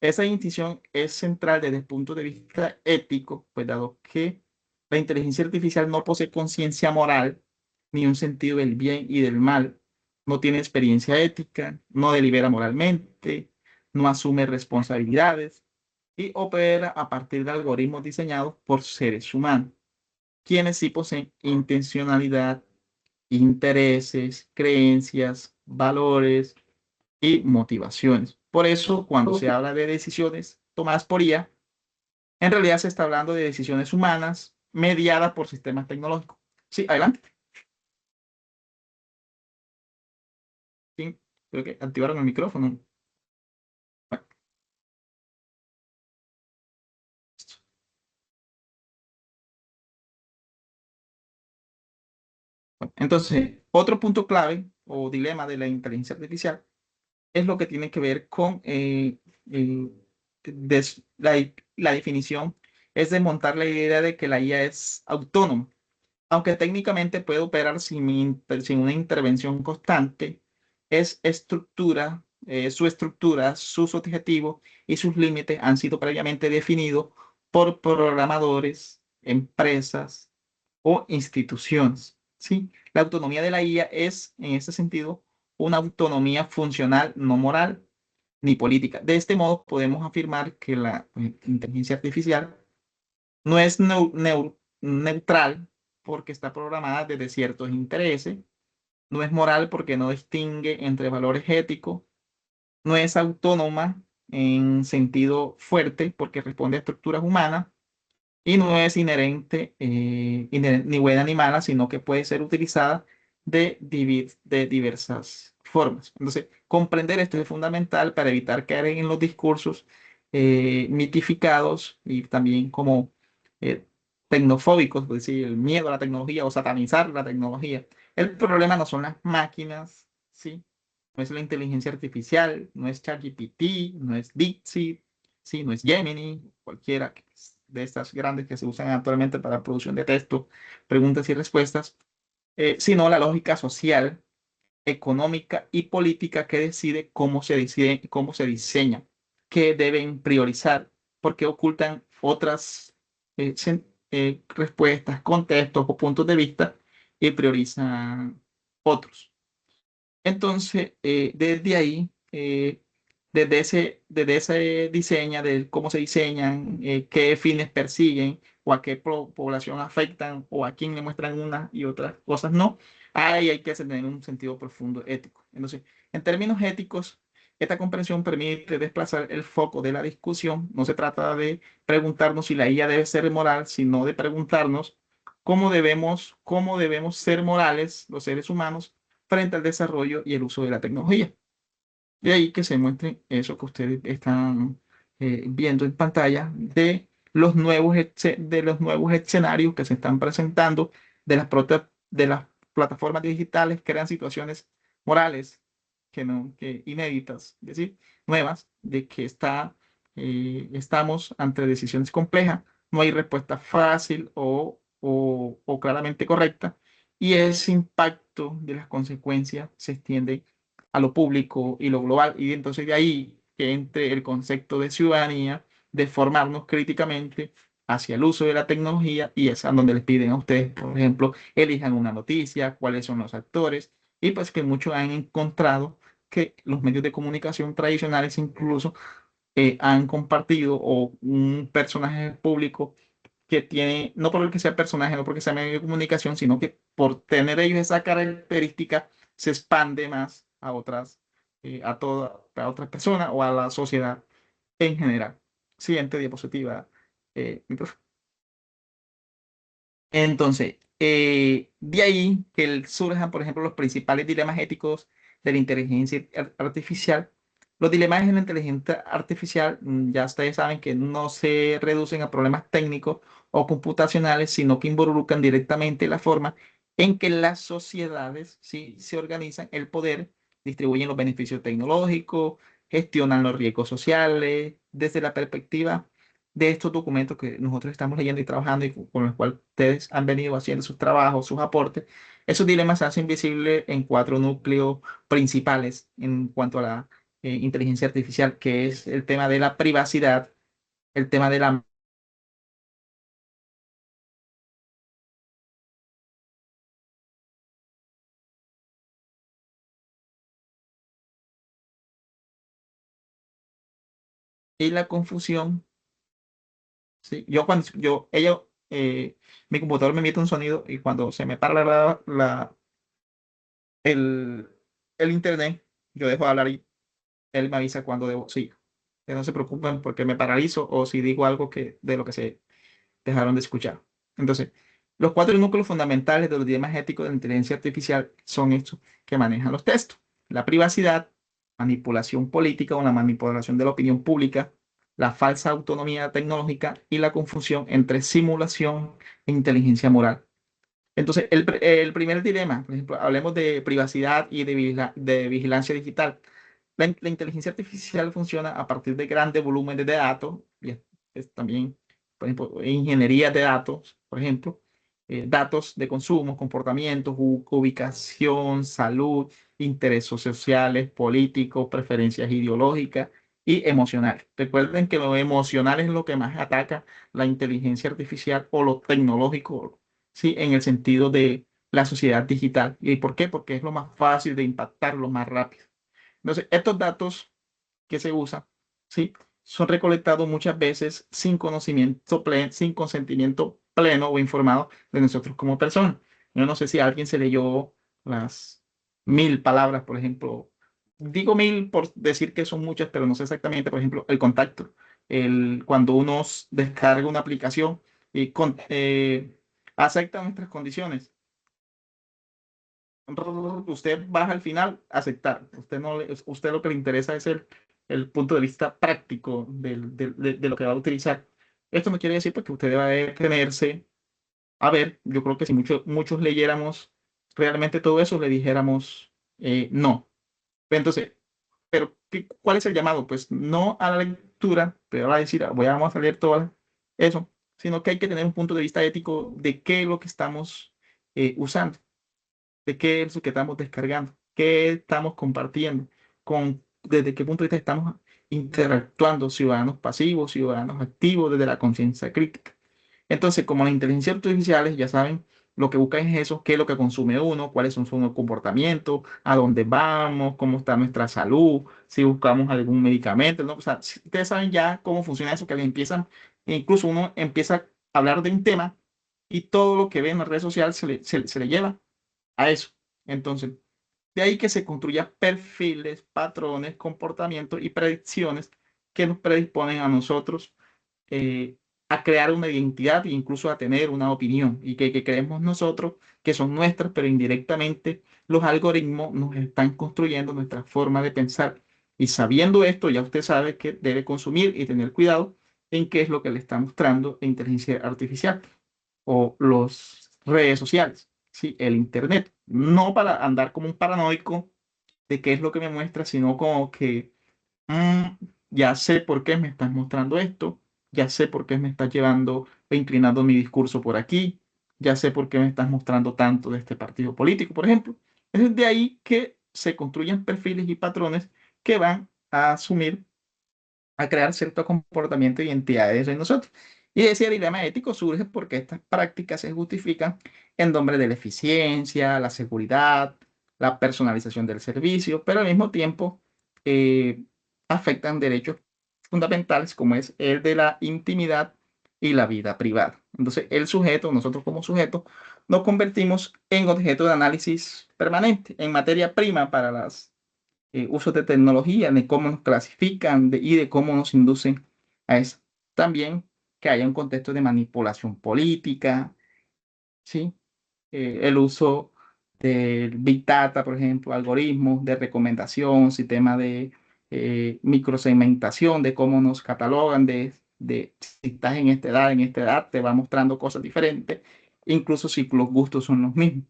esa distinción es central desde el punto de vista ético, pues dado que la inteligencia artificial no posee conciencia moral ni un sentido del bien y del mal, no tiene experiencia ética, no delibera moralmente, no asume responsabilidades y opera a partir de algoritmos diseñados por seres humanos, quienes sí poseen intencionalidad, intereses, creencias, valores y motivaciones. Por eso, cuando se habla de decisiones tomadas por IA, en realidad se está hablando de decisiones humanas mediadas por sistemas tecnológicos. Sí, adelante. Sí, creo que activaron el micrófono. Bueno, entonces, otro punto clave o dilema de la inteligencia artificial es lo que tiene que ver con eh, la definición, es desmontar la idea de que la IA es autónoma, aunque técnicamente puede operar sin una intervención constante. Su estructura, sus objetivos y sus límites han sido previamente definidos por programadores, empresas o instituciones. ¿Sí? La autonomía de la IA es, en ese sentido, una autonomía funcional, no moral ni política. De este modo, podemos afirmar que la inteligencia artificial no es neutral porque está programada desde ciertos intereses, no es moral porque no distingue entre valores éticos, no es autónoma en sentido fuerte porque responde a estructuras humanas y no es ni buena ni mala, sino que puede ser utilizada de diversas formas. Entonces, comprender esto es fundamental para evitar caer en los discursos mitificados y también como eh, tecnofóbicos, es decir, el miedo a la tecnología o satanizar la tecnología. El problema no son las máquinas, ¿sí? No es la inteligencia artificial, no es ChatGPT, no es DeepSeek, ¿sí? No es Gemini, cualquiera de estas grandes que se usan actualmente para producción de texto, preguntas y respuestas, sino la lógica social, económica y política que decide cómo se diseña, qué deben priorizar, porque ocultan otras respuestas, contextos o puntos de vista y priorizan otros. Entonces, desde ahí, desde ese diseño, de cómo se diseñan, qué fines persiguen o a qué población afectan o a quién le muestran unas y otras cosas no, ahí hay que tener un sentido profundo ético. Entonces, en términos éticos, esta comprensión permite desplazar el foco de la discusión. No se trata de preguntarnos si la IA debe ser moral, sino de preguntarnos cómo debemos ser morales los seres humanos frente al desarrollo y el uso de la tecnología. De ahí que se muestre eso que ustedes están viendo en pantalla de los nuevos escenarios que se están presentando de las plataformas digitales que crean situaciones morales que inéditas, es decir, nuevas, de que estamos ante decisiones complejas, no hay respuesta fácil o claramente correcta, y ese impacto de las consecuencias se extiende a lo público y lo global, y entonces de ahí que entre el concepto de ciudadanía, de formarnos críticamente hacia el uso de la tecnología, y es a donde les piden a ustedes, por ejemplo, elijan una noticia, cuáles son los actores, y pues que muchos han encontrado que los medios de comunicación tradicionales incluso han compartido o un personaje público que tiene, no por el que sea personaje, no porque sea medio de comunicación, sino que por tener ellos esa característica se expande más a a otras personas o a la sociedad en general. Siguiente diapositiva. Mi profe. Entonces, de ahí que surjan, por ejemplo, los principales dilemas éticos de la inteligencia artificial. Los dilemas en la inteligencia artificial, ya ustedes saben que no se reducen a problemas técnicos o computacionales, sino que involucran directamente la forma en que las sociedades, ¿sí?, se organizan el poder, distribuyen los beneficios tecnológicos, gestionan los riesgos sociales desde la perspectiva de estos documentos que nosotros estamos leyendo y trabajando y con los cuales ustedes han venido haciendo sus trabajos, sus aportes, esos dilemas se hacen visibles en 4 núcleos principales en cuanto a la inteligencia artificial, que es el tema de la privacidad, el tema de la y la confusión. ¿Sí? Mi computador me emite un sonido y cuando se me para el, el internet, yo dejo de hablar y él me avisa cuando debo, sí, que no se preocupen porque me paralizo o si digo algo de lo que se dejaron de escuchar. Entonces, los 4 núcleos fundamentales de los dilemas éticos de la inteligencia artificial son estos que manejan los textos: la privacidad, manipulación política o la manipulación de la opinión pública, la falsa autonomía tecnológica y la confusión entre simulación e inteligencia moral. Entonces, el primer dilema, por ejemplo, hablemos de privacidad y de vigilancia digital. La inteligencia artificial funciona a partir de grandes volúmenes de datos, y es también, por ejemplo, ingeniería de datos, por ejemplo, datos de consumo, comportamientos, ubicación, salud, intereses sociales, políticos, preferencias ideológicas y emocionales. Recuerden que lo emocional es lo que más ataca la inteligencia artificial o lo tecnológico, ¿sí? En el sentido de la sociedad digital. ¿Y por qué? Porque es lo más fácil de impactar, lo más rápido. Entonces, estos datos que se usan, ¿sí? Son recolectados muchas veces sin consentimiento pleno o informado de nosotros como personas. Yo no sé si alguien se leyó las 1000 palabras, por ejemplo. Digo 1000 por decir que son muchas, pero no sé exactamente, por ejemplo, el contacto. Cuando uno descarga una aplicación y acepta nuestras condiciones, usted baja al final, aceptar. Usted lo que le interesa es el punto de vista práctico de lo que va a utilizar. Esto no quiere decir pues, que usted deba detenerse a ver. Yo creo que si muchos leyéramos realmente todo eso, le dijéramos no. Entonces, pero ¿cuál es el llamado? Pues no a la lectura, pero a decir, vamos a leer todo eso, sino que hay que tener un punto de vista ético de qué es lo que estamos usando, de qué es lo que estamos descargando, qué estamos compartiendo, desde qué punto de vista estamos interactuando, ciudadanos pasivos, ciudadanos activos, desde la conciencia crítica. Entonces, como las inteligencias artificiales ya saben, lo que buscan es eso, qué es lo que consume uno, cuáles son sus comportamientos, a dónde vamos, cómo está nuestra salud, si buscamos algún medicamento, ¿no? O sea, si ustedes saben ya cómo funciona eso, que les empiezan, incluso uno empieza a hablar de un tema y todo lo que ve en las redes sociales se le lleva a eso. Entonces, de ahí que se construyan perfiles, patrones, comportamientos y predicciones que nos predisponen a nosotros eh, a crear una identidad e incluso a tener una opinión y que creemos nosotros que son nuestras, pero indirectamente los algoritmos nos están construyendo nuestra forma de pensar. Y sabiendo esto, ya usted sabe que debe consumir y tener cuidado en qué es lo que le está mostrando la inteligencia artificial o las redes sociales, ¿sí? El Internet. No para andar como un paranoico de qué es lo que me muestra, sino como que "Mm, ya sé por qué me estás mostrando esto, ya sé por qué me estás llevando e inclinando mi discurso por aquí, ya sé por qué me estás mostrando tanto de este partido político, por ejemplo". Es de ahí que se construyen perfiles y patrones que van a asumir, a crear cierto comportamiento y identidades en nosotros. Y ese dilema ético surge porque estas prácticas se justifican en nombre de la eficiencia, la seguridad, la personalización del servicio, pero al mismo tiempo eh, afectan derechos fundamentales como es el de la intimidad y la vida privada. Entonces, el sujeto, nosotros como sujeto, nos convertimos en objeto de análisis permanente, en materia prima para las usos de tecnología, de cómo nos clasifican y de cómo nos inducen a eso. También que haya un contexto de manipulación política, ¿sí? El uso del Big Data, por ejemplo, algoritmos de recomendación, sistema de microsegmentación, de cómo nos catalogan, de si estás en esta edad, te va mostrando cosas diferentes, incluso si los gustos son los mismos.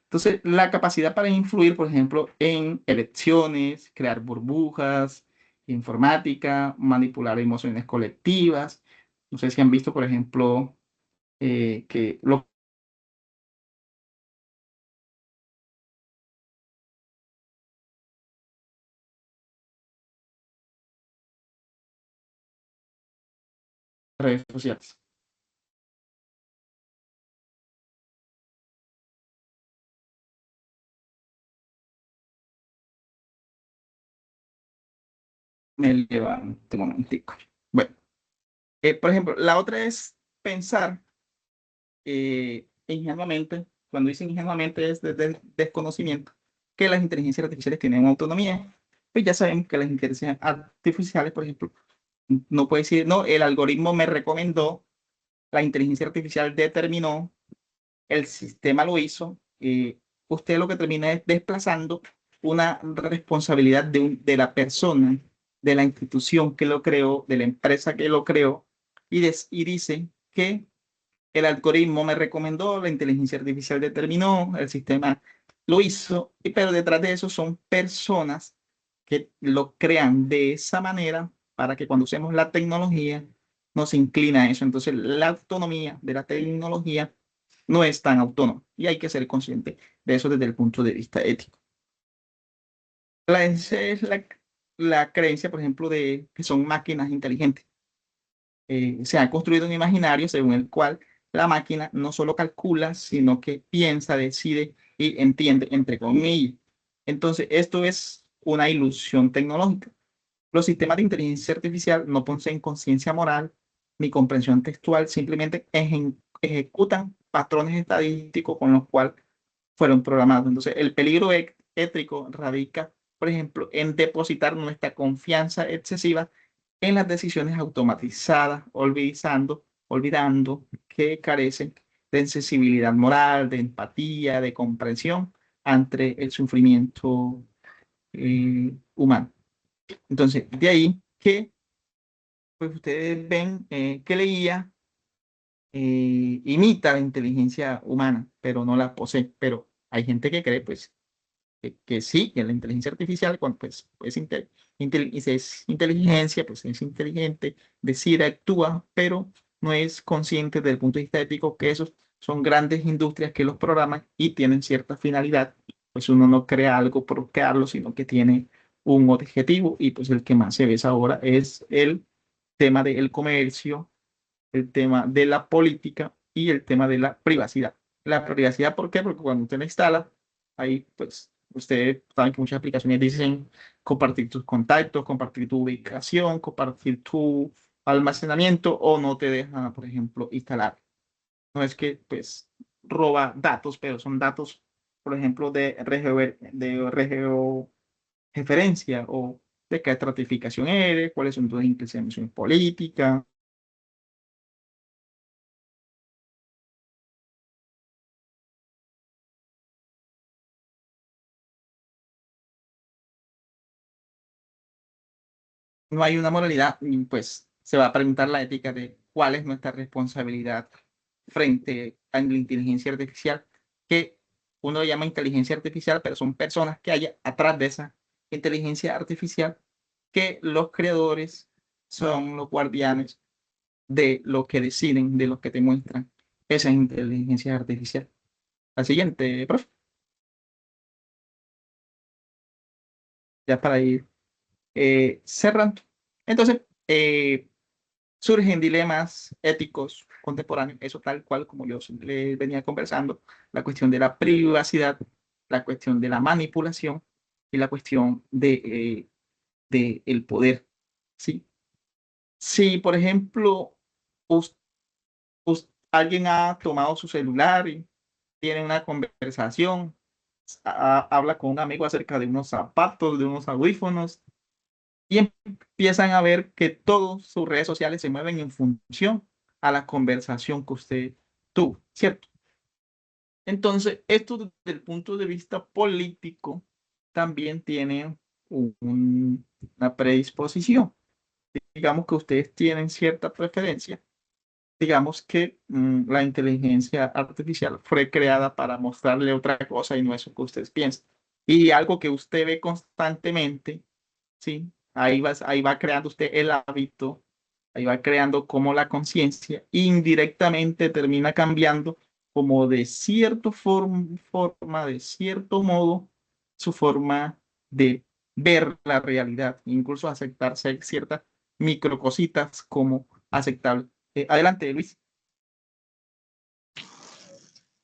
Entonces, la capacidad para influir, por ejemplo, en elecciones, crear burbujas, informática, manipular emociones colectivas, No sé si han visto, por ejemplo, que las redes sociales. Me levanto un momentico. Bueno, por ejemplo, la otra es pensar ingenuamente, cuando dicen ingenuamente es desde el desconocimiento, que las inteligencias artificiales tienen autonomía. Pues ya sabemos que las inteligencias artificiales, por ejemplo, no puede decir, no, el algoritmo me recomendó, la inteligencia artificial determinó, el sistema lo hizo, usted lo que termina es desplazando una responsabilidad de la persona, de la institución que lo creó, de la empresa que lo creó, y dice que el algoritmo me recomendó, la inteligencia artificial determinó, el sistema lo hizo, pero detrás de eso son personas que lo crean de esa manera para que cuando usemos la tecnología nos inclina a eso. Entonces, la autonomía de la tecnología no es tan autónoma y hay que ser consciente de eso desde el punto de vista ético. Esa es la creencia, por ejemplo, de que son máquinas inteligentes. Se ha construido un imaginario según el cual la máquina no solo calcula, sino que piensa, decide y entiende, entre comillas. Entonces, esto es una ilusión tecnológica. Los sistemas de inteligencia artificial no poseen conciencia moral ni comprensión textual, simplemente ejecutan patrones estadísticos con los cuales fueron programados. Entonces, el peligro ético radica, por ejemplo, en depositar nuestra confianza excesiva en las decisiones automatizadas, olvidando que carecen de sensibilidad moral, de empatía, de comprensión ante el sufrimiento humano. Entonces, de ahí que pues ustedes ven que leía imita la inteligencia humana, pero no la posee. Pero hay gente que cree pues que sí, que la inteligencia artificial, cuando pues es inteligencia, pues es inteligente, decide, actúa, pero no es consciente desde el punto de vista ético que esos son grandes industrias que los programan y tienen cierta finalidad. Pues uno no crea algo por crearlo, sino que tiene un objetivo y pues el que más se ve ahora es el tema del comercio, el tema de la política y el tema de la privacidad. La privacidad, ¿por qué? Porque cuando usted la instala, ahí pues usted sabe que muchas aplicaciones dicen compartir tus contactos, compartir tu ubicación, compartir tu almacenamiento o no te deja, por ejemplo, instalar. No es que pues roba datos, pero son datos, por ejemplo, de referencia o de qué estratificación eres, cuáles son tus inclinaciones políticas. No hay una moralidad, y pues se va a preguntar la ética de cuál es nuestra responsabilidad frente a la inteligencia artificial, que uno llama inteligencia artificial, pero son personas que hay atrás de esa inteligencia artificial, que los creadores son los guardianes de lo que deciden, de lo que te muestran esa inteligencia artificial. La siguiente, profe, ya para ir cerrando. Entonces, surgen dilemas éticos contemporáneos, eso tal cual como yo le venía conversando, la cuestión de la privacidad, la cuestión de la manipulación y la cuestión de el poder, ¿sí? Si, por ejemplo, alguien ha tomado su celular y tiene una conversación, habla con un amigo acerca de unos zapatos, de unos audífonos, y empiezan a ver que todas sus redes sociales se mueven en función a la conversación que usted tuvo, ¿cierto? Entonces, esto desde el punto de vista político también tiene una predisposición. Digamos que ustedes tienen cierta preferencia. Digamos que la inteligencia artificial fue creada para mostrarle otra cosa y no eso que ustedes piensan. Y algo que usted ve constantemente, ¿sí? Ahí va creando usted el hábito ahí va creando como la conciencia indirectamente termina cambiando como de cierta forma, de cierto modo, su forma de ver la realidad, incluso aceptarse ciertas microcositas como aceptable. Adelante, Luis.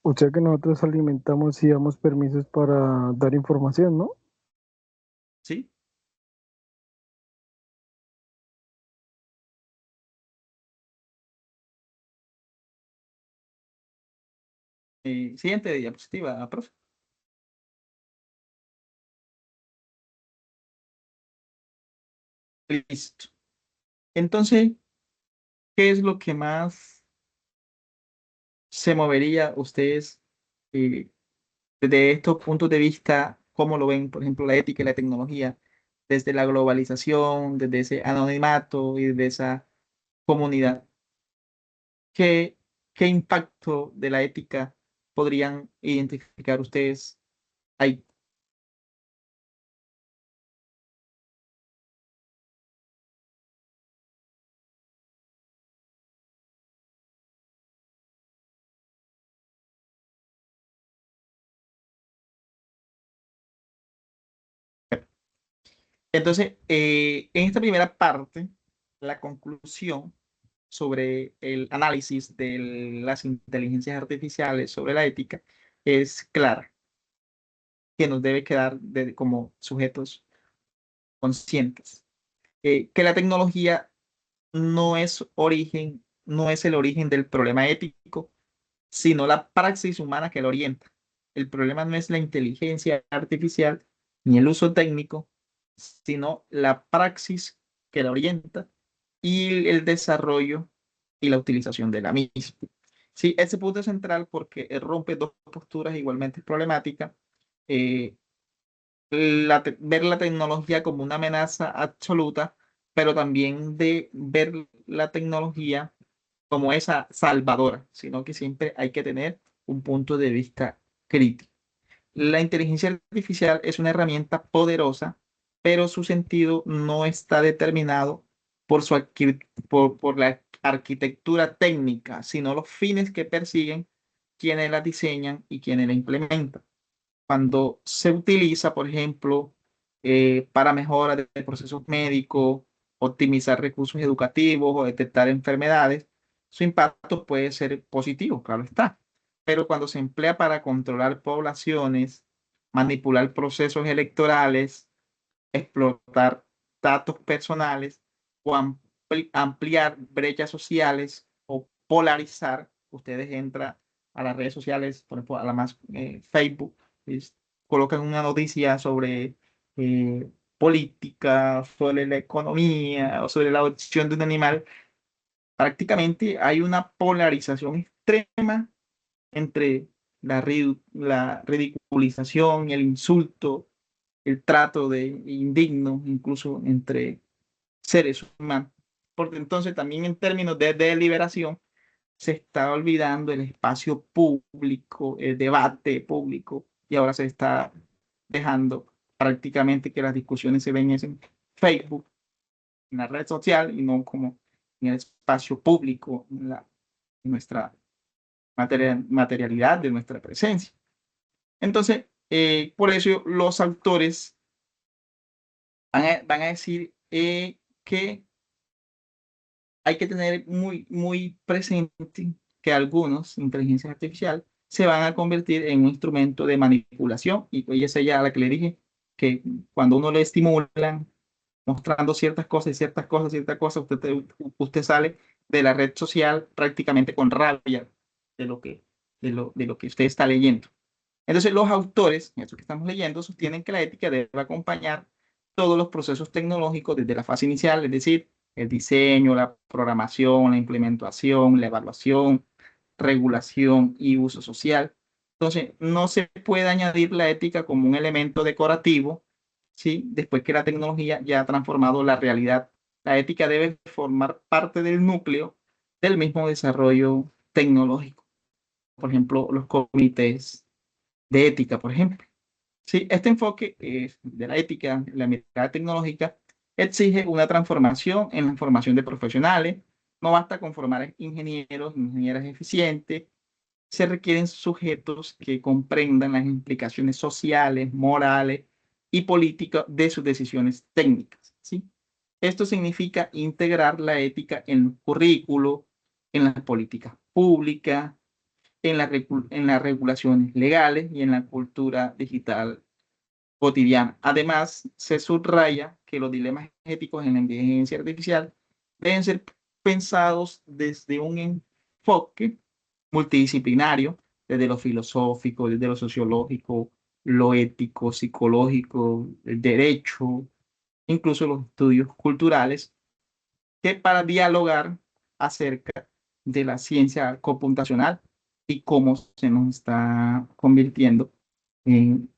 O sea que nosotros alimentamos y damos permisos para dar información, ¿no? ¿Sí? Siguiente diapositiva, profe. Listo. Entonces, ¿qué es lo que más se movería ustedes eh, desde estos puntos de vista? ¿Cómo lo ven, por ejemplo, la ética y la tecnología, desde la globalización, desde ese anonimato y desde esa comunidad? ¿Qué, qué impacto de la ética podrían identificar ustedes ahí? Entonces, en esta primera parte, la conclusión sobre el análisis de las inteligencias artificiales sobre la ética es clara, que nos debe quedar como sujetos conscientes. Que la tecnología no es el origen del problema ético, sino la praxis humana que lo orienta. El problema no es la inteligencia artificial ni el uso técnico, sino la praxis que la orienta y el desarrollo y la utilización de la misma. Sí, ese punto es central porque rompe dos posturas igualmente problemáticas. Eh, ver la tecnología como una amenaza absoluta, pero también de ver la tecnología como esa salvadora, sino que siempre hay que tener un punto de vista crítico. La inteligencia artificial es una herramienta poderosa, pero su sentido no está determinado por la arquitectura técnica, sino los fines que persiguen quienes la diseñan y quienes la implementan. Cuando se utiliza, por ejemplo, para mejora de procesos médicos, optimizar recursos educativos o detectar enfermedades, su impacto puede ser positivo, claro está. Pero cuando se emplea para controlar poblaciones, manipular procesos electorales, explotar datos personales o ampliar brechas sociales o polarizar, ustedes entran a las redes sociales, por ejemplo, a la más Facebook, es- colocan una noticia sobre política, sobre la economía o sobre la adopción de un animal, prácticamente hay una polarización extrema entre la ridiculización, el insulto, el trato de indigno, incluso entre seres humanos. Porque entonces también en términos de deliberación se está olvidando el espacio público, el debate público, y ahora se está dejando prácticamente que las discusiones se ven en Facebook, en la red social, y no como en el espacio público, en nuestra materialidad de nuestra presencia. Entonces, por eso los autores van a decir que hay que tener muy presente que algunos, inteligencias artificial, se van a convertir en un instrumento de manipulación. Y ella es ella a la que le dije que cuando uno le estimulan mostrando ciertas cosas y ciertas cosas, usted sale de la red social prácticamente con rabia de lo que usted está leyendo. Entonces, los autores, eso que estamos leyendo, sostienen que la ética debe acompañar todos los procesos tecnológicos desde la fase inicial, es decir, el diseño, la programación, la implementación, la evaluación, regulación y uso social. Entonces, no se puede añadir la ética como un elemento decorativo, ¿sí? Después que la tecnología ya ha transformado la realidad. La ética debe formar parte del núcleo del mismo desarrollo tecnológico. Por ejemplo, los comités de ética, por ejemplo. Sí, este enfoque de la ética, la mirada tecnológica, exige una transformación en la formación de profesionales. No basta con formar ingenieros, ingenieras eficientes. Se requieren sujetos que comprendan las implicaciones sociales, morales y políticas de sus decisiones técnicas, ¿sí? Esto significa integrar la ética en el currículo, en las políticas públicas, en las regulaciones legales y en la cultura digital cotidiana. Además, se subraya que los dilemas éticos en la inteligencia artificial deben ser pensados desde un enfoque multidisciplinario, desde lo filosófico, desde lo sociológico, lo ético, psicológico, el derecho, incluso los estudios culturales, que para dialogar acerca de la ciencia computacional y cómo se nos está convirtiendo en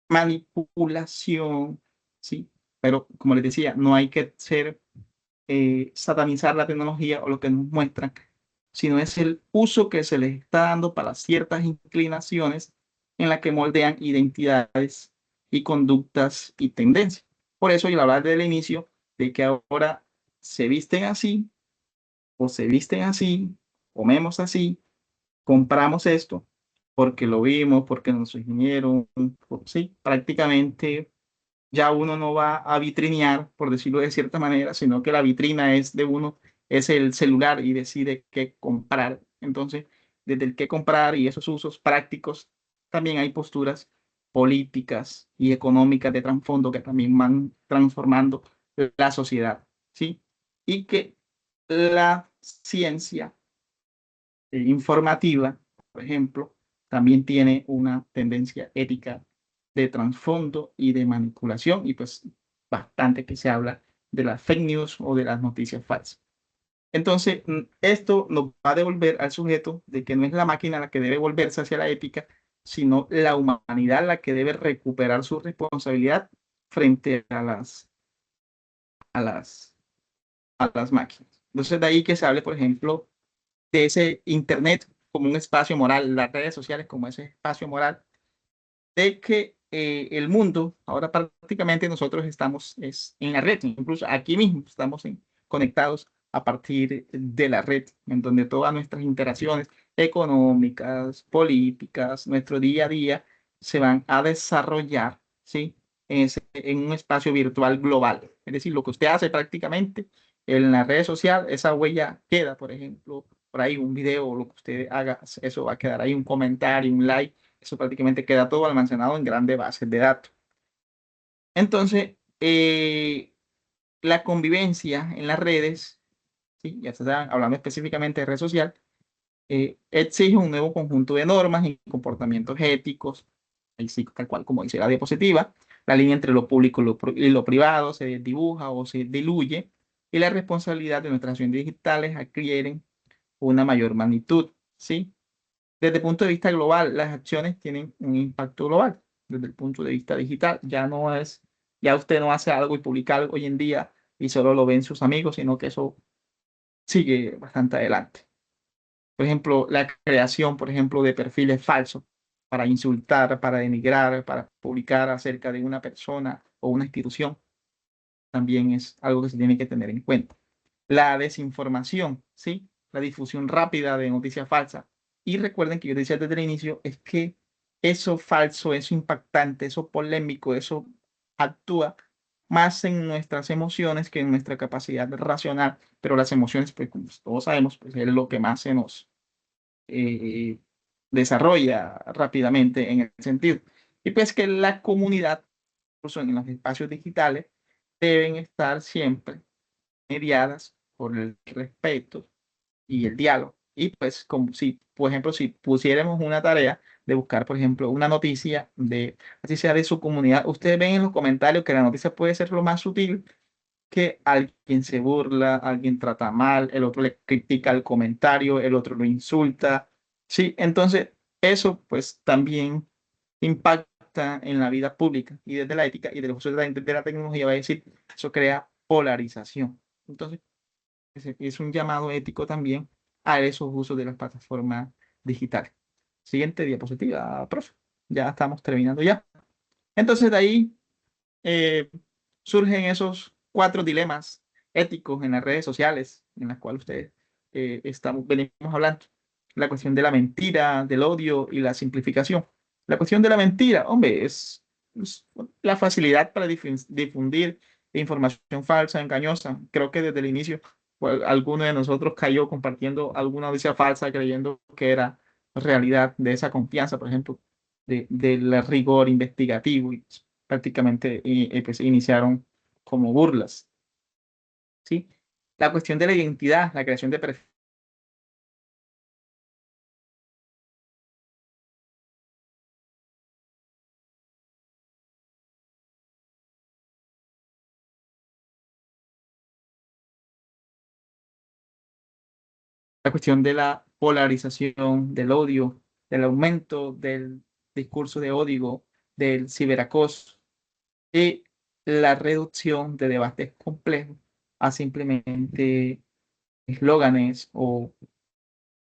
manipulación, ¿sí? Pero como les decía, no hay que satanizar la tecnología o lo que nos muestran, sino es el uso que se les está dando para ciertas inclinaciones en las que moldean identidades y conductas y tendencias. Por eso yo hablaba desde el inicio de que ahora se visten así o se visten así, comemos así, compramos esto porque lo vimos, porque nos ingeniero, sí, prácticamente ya uno no va a vitrinear, por decirlo de cierta manera, sino que la vitrina es de uno, es el celular y decide qué comprar. Entonces, desde el qué comprar y esos usos prácticos, también hay posturas políticas y económicas de trasfondo que también van transformando la sociedad, ¿sí? Y que la ciencia informativa, por ejemplo, también tiene una tendencia ética de trasfondo y de manipulación, y pues bastante que se habla de las fake news o de las noticias falsas. Entonces, esto nos va a devolver al sujeto de que no es la máquina la que debe volverse hacia la ética, sino la humanidad la que debe recuperar su responsabilidad frente a las, a las máquinas. Entonces, de ahí que se hable, por ejemplo, de ese Internet como un espacio moral, las redes sociales como ese espacio moral, de que el mundo, ahora prácticamente nosotros estamos en la red, incluso aquí mismo estamos conectados a partir de la red, en donde todas nuestras interacciones económicas, políticas, nuestro día a día se van a desarrollar, ¿sí? En un espacio virtual global. Es decir, lo que usted hace prácticamente en la red social, esa huella queda, por ejemplo, por ahí un video o lo que usted haga, eso va a quedar ahí, un comentario, un like, eso prácticamente queda todo almacenado en grandes bases de datos. Entonces, la convivencia en las redes, ¿sí? Ya se está hablando específicamente de red social, exige un nuevo conjunto de normas y comportamientos éticos, ahí sí, tal cual como dice la diapositiva, la línea entre lo público y lo privado se dibuja o se diluye, y la responsabilidad de nuestras acciones digitales adquieren una mayor magnitud, ¿sí? Desde el punto de vista global, las acciones tienen un impacto global. Desde el punto de vista digital, ya usted no hace algo y publica algo hoy en día y solo lo ven sus amigos, sino que eso sigue bastante adelante. Por ejemplo, la creación, por ejemplo, de perfiles falsos para insultar, para denigrar, para publicar acerca de una persona o una institución, también es algo que se tiene que tener en cuenta. La desinformación, ¿sí? La difusión rápida de noticias falsas. Y recuerden que yo decía desde el inicio, es que eso falso, eso impactante, eso polémico, eso actúa más en nuestras emociones que en nuestra capacidad racional, pero las emociones, pues como todos sabemos, pues es lo que más se nos eh, desarrolla rápidamente en el sentido. Y pues que la comunidad, incluso en los espacios digitales, deben estar siempre mediadas por el respeto y el diálogo. Y pues, como si, por ejemplo, si pusiéramos una tarea de buscar, por ejemplo, una noticia de, así sea de su comunidad, ustedes ven en los comentarios que la noticia puede ser lo más sutil, que alguien se burla, alguien trata mal, el otro le critica el comentario, el otro lo insulta. Sí, entonces eso pues también impacta en la vida pública y desde la ética y del uso de la tecnología va a decir, eso crea polarización. Entonces, es un llamado ético también a esos usos de las plataformas digitales. Siguiente diapositiva, profe. Ya estamos terminando ya. Entonces, de ahí surgen esos 4 dilemas éticos en las redes sociales, en las cuales ustedes venimos hablando. La cuestión de la mentira, del odio y la simplificación. La cuestión de la mentira, hombre, es la facilidad para difundir información falsa, engañosa. Creo que desde el inicio alguno de nosotros cayó compartiendo alguna noticia falsa creyendo que era realidad, de esa confianza, por ejemplo, del rigor investigativo, y prácticamente pues, iniciaron como burlas, ¿sí? La cuestión de la identidad, la creación de perfiles. La cuestión de la polarización, del odio, del aumento del discurso de odio, del ciberacoso y la reducción de debates complejos a simplemente eslóganes o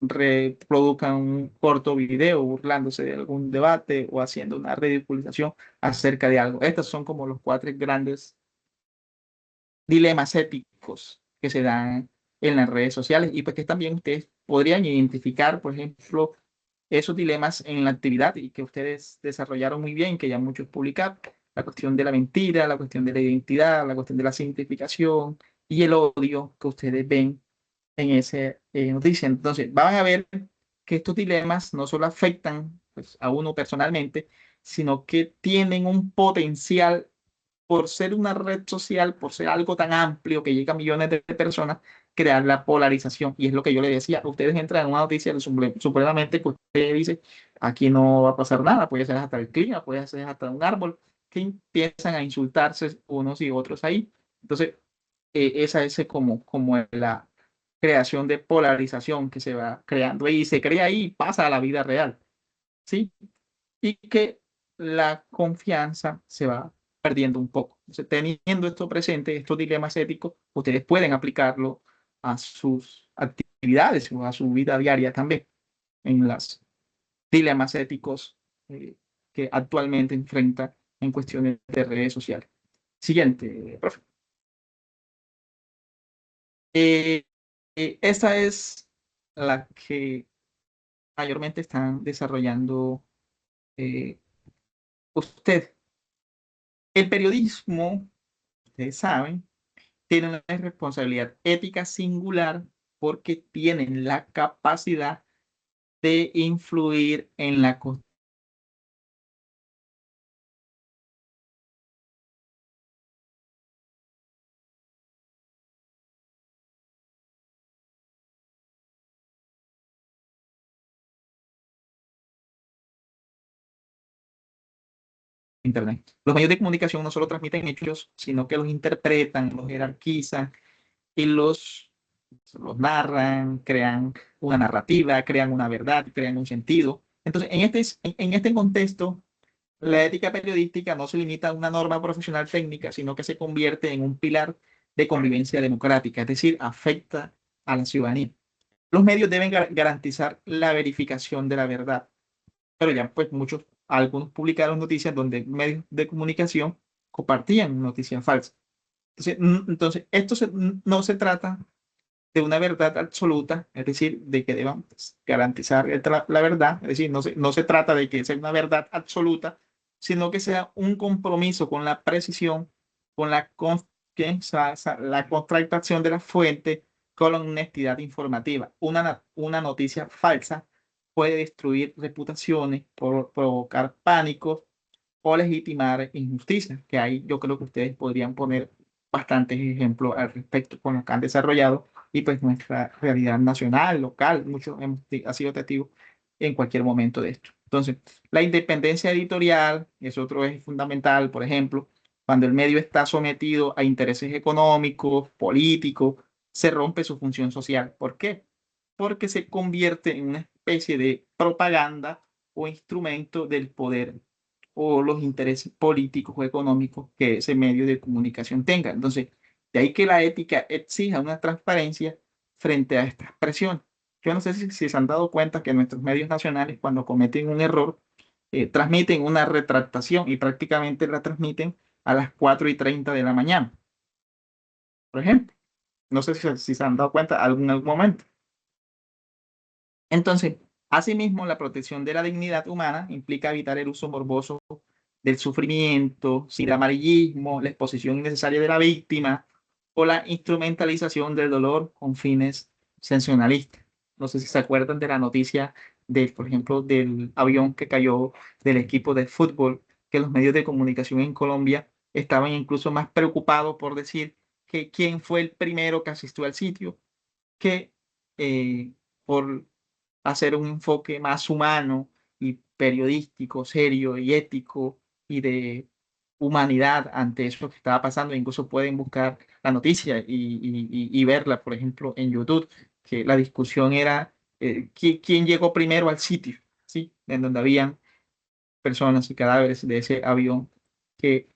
reproduzcan un corto video burlándose de algún debate o haciendo una ridiculización acerca de algo. Estos son como los 4 grandes dilemas éticos que se dan en las redes sociales y pues que también ustedes podrían identificar, por ejemplo, esos dilemas en la actividad y que ustedes desarrollaron muy bien, que ya muchos publicaron. La cuestión de la mentira, la cuestión de la identidad, la cuestión de la simplificación y el odio que ustedes ven en esa noticia. Entonces, van a ver que estos dilemas no solo afectan pues, a uno personalmente, sino que tienen un potencial por ser una red social, por ser algo tan amplio que llega a millones de personas, crear la polarización. Y es lo que yo le decía, ustedes entran en una noticia supremamente que usted dice, aquí no va a pasar nada, puede ser hasta el clima, puede ser hasta un árbol, que empiezan a insultarse unos y otros ahí. Entonces, esa es como la creación de polarización que se va creando y se crea ahí y pasa a la vida real, ¿sí? Y que la confianza se va perdiendo un poco. Entonces, teniendo esto presente, estos dilemas éticos, ustedes pueden aplicarlo a sus actividades o a su vida diaria también, en los dilemas éticos que actualmente enfrenta en cuestiones de redes sociales. Siguiente, profe. Esta es la que mayormente están desarrollando usted. El periodismo, ustedes saben, tiene una responsabilidad ética singular porque tienen la capacidad de influir en la construcción de Internet. Los medios de comunicación no solo transmiten hechos, sino que los interpretan, los jerarquizan y los narran, crean una narrativa, crean una verdad, crean un sentido. Entonces, en este contexto, la ética periodística no se limita a una norma profesional técnica, sino que se convierte en un pilar de convivencia democrática, es decir, afecta a la ciudadanía. Los medios deben garantizar la verificación de la verdad, pero ya pues algunos publicaron noticias donde medios de comunicación compartían noticias falsas. Entonces no se trata de una verdad absoluta, es decir, de que deban garantizar la verdad, es decir, no se trata de que sea una verdad absoluta, sino que sea un compromiso con la precisión, con la contractación de la fuente, con la honestidad informativa. Una noticia falsa puede destruir reputaciones, provocar pánico o legitimar injusticias, que ahí yo creo que ustedes podrían poner bastantes ejemplos al respecto con lo que han desarrollado y pues nuestra realidad nacional, local, muchos hemos sido testigos en cualquier momento de esto. Entonces, la independencia editorial es otro eje fundamental, por ejemplo, cuando el medio está sometido a intereses económicos, políticos, se rompe su función social. ¿Por qué? Porque se convierte en una especie de propaganda o instrumento del poder o los intereses políticos o económicos que ese medio de comunicación tenga. Entonces, de ahí que la ética exija una transparencia frente a estas presiones. Yo no sé si se han dado cuenta que nuestros medios nacionales, cuando cometen un error, transmiten una retractación y prácticamente la transmiten a las 4:30 de la mañana, por ejemplo. No sé si se han dado cuenta en algún momento. Entonces, asimismo, la protección de la dignidad humana implica evitar el uso morboso del sufrimiento, el amarillismo, la exposición innecesaria de la víctima o la instrumentalización del dolor con fines sensacionalistas. No sé si se acuerdan de la noticia por ejemplo, del avión que cayó del equipo de fútbol, que los medios de comunicación en Colombia estaban incluso más preocupados por decir que quién fue el primero que asistió al sitio que por hacer un enfoque más humano y periodístico, serio y ético y de humanidad ante eso que estaba pasando. Incluso pueden buscar la noticia y verla, por ejemplo, en YouTube, que la discusión era quién llegó primero al sitio, ¿sí? En donde habían personas y cadáveres de ese avión que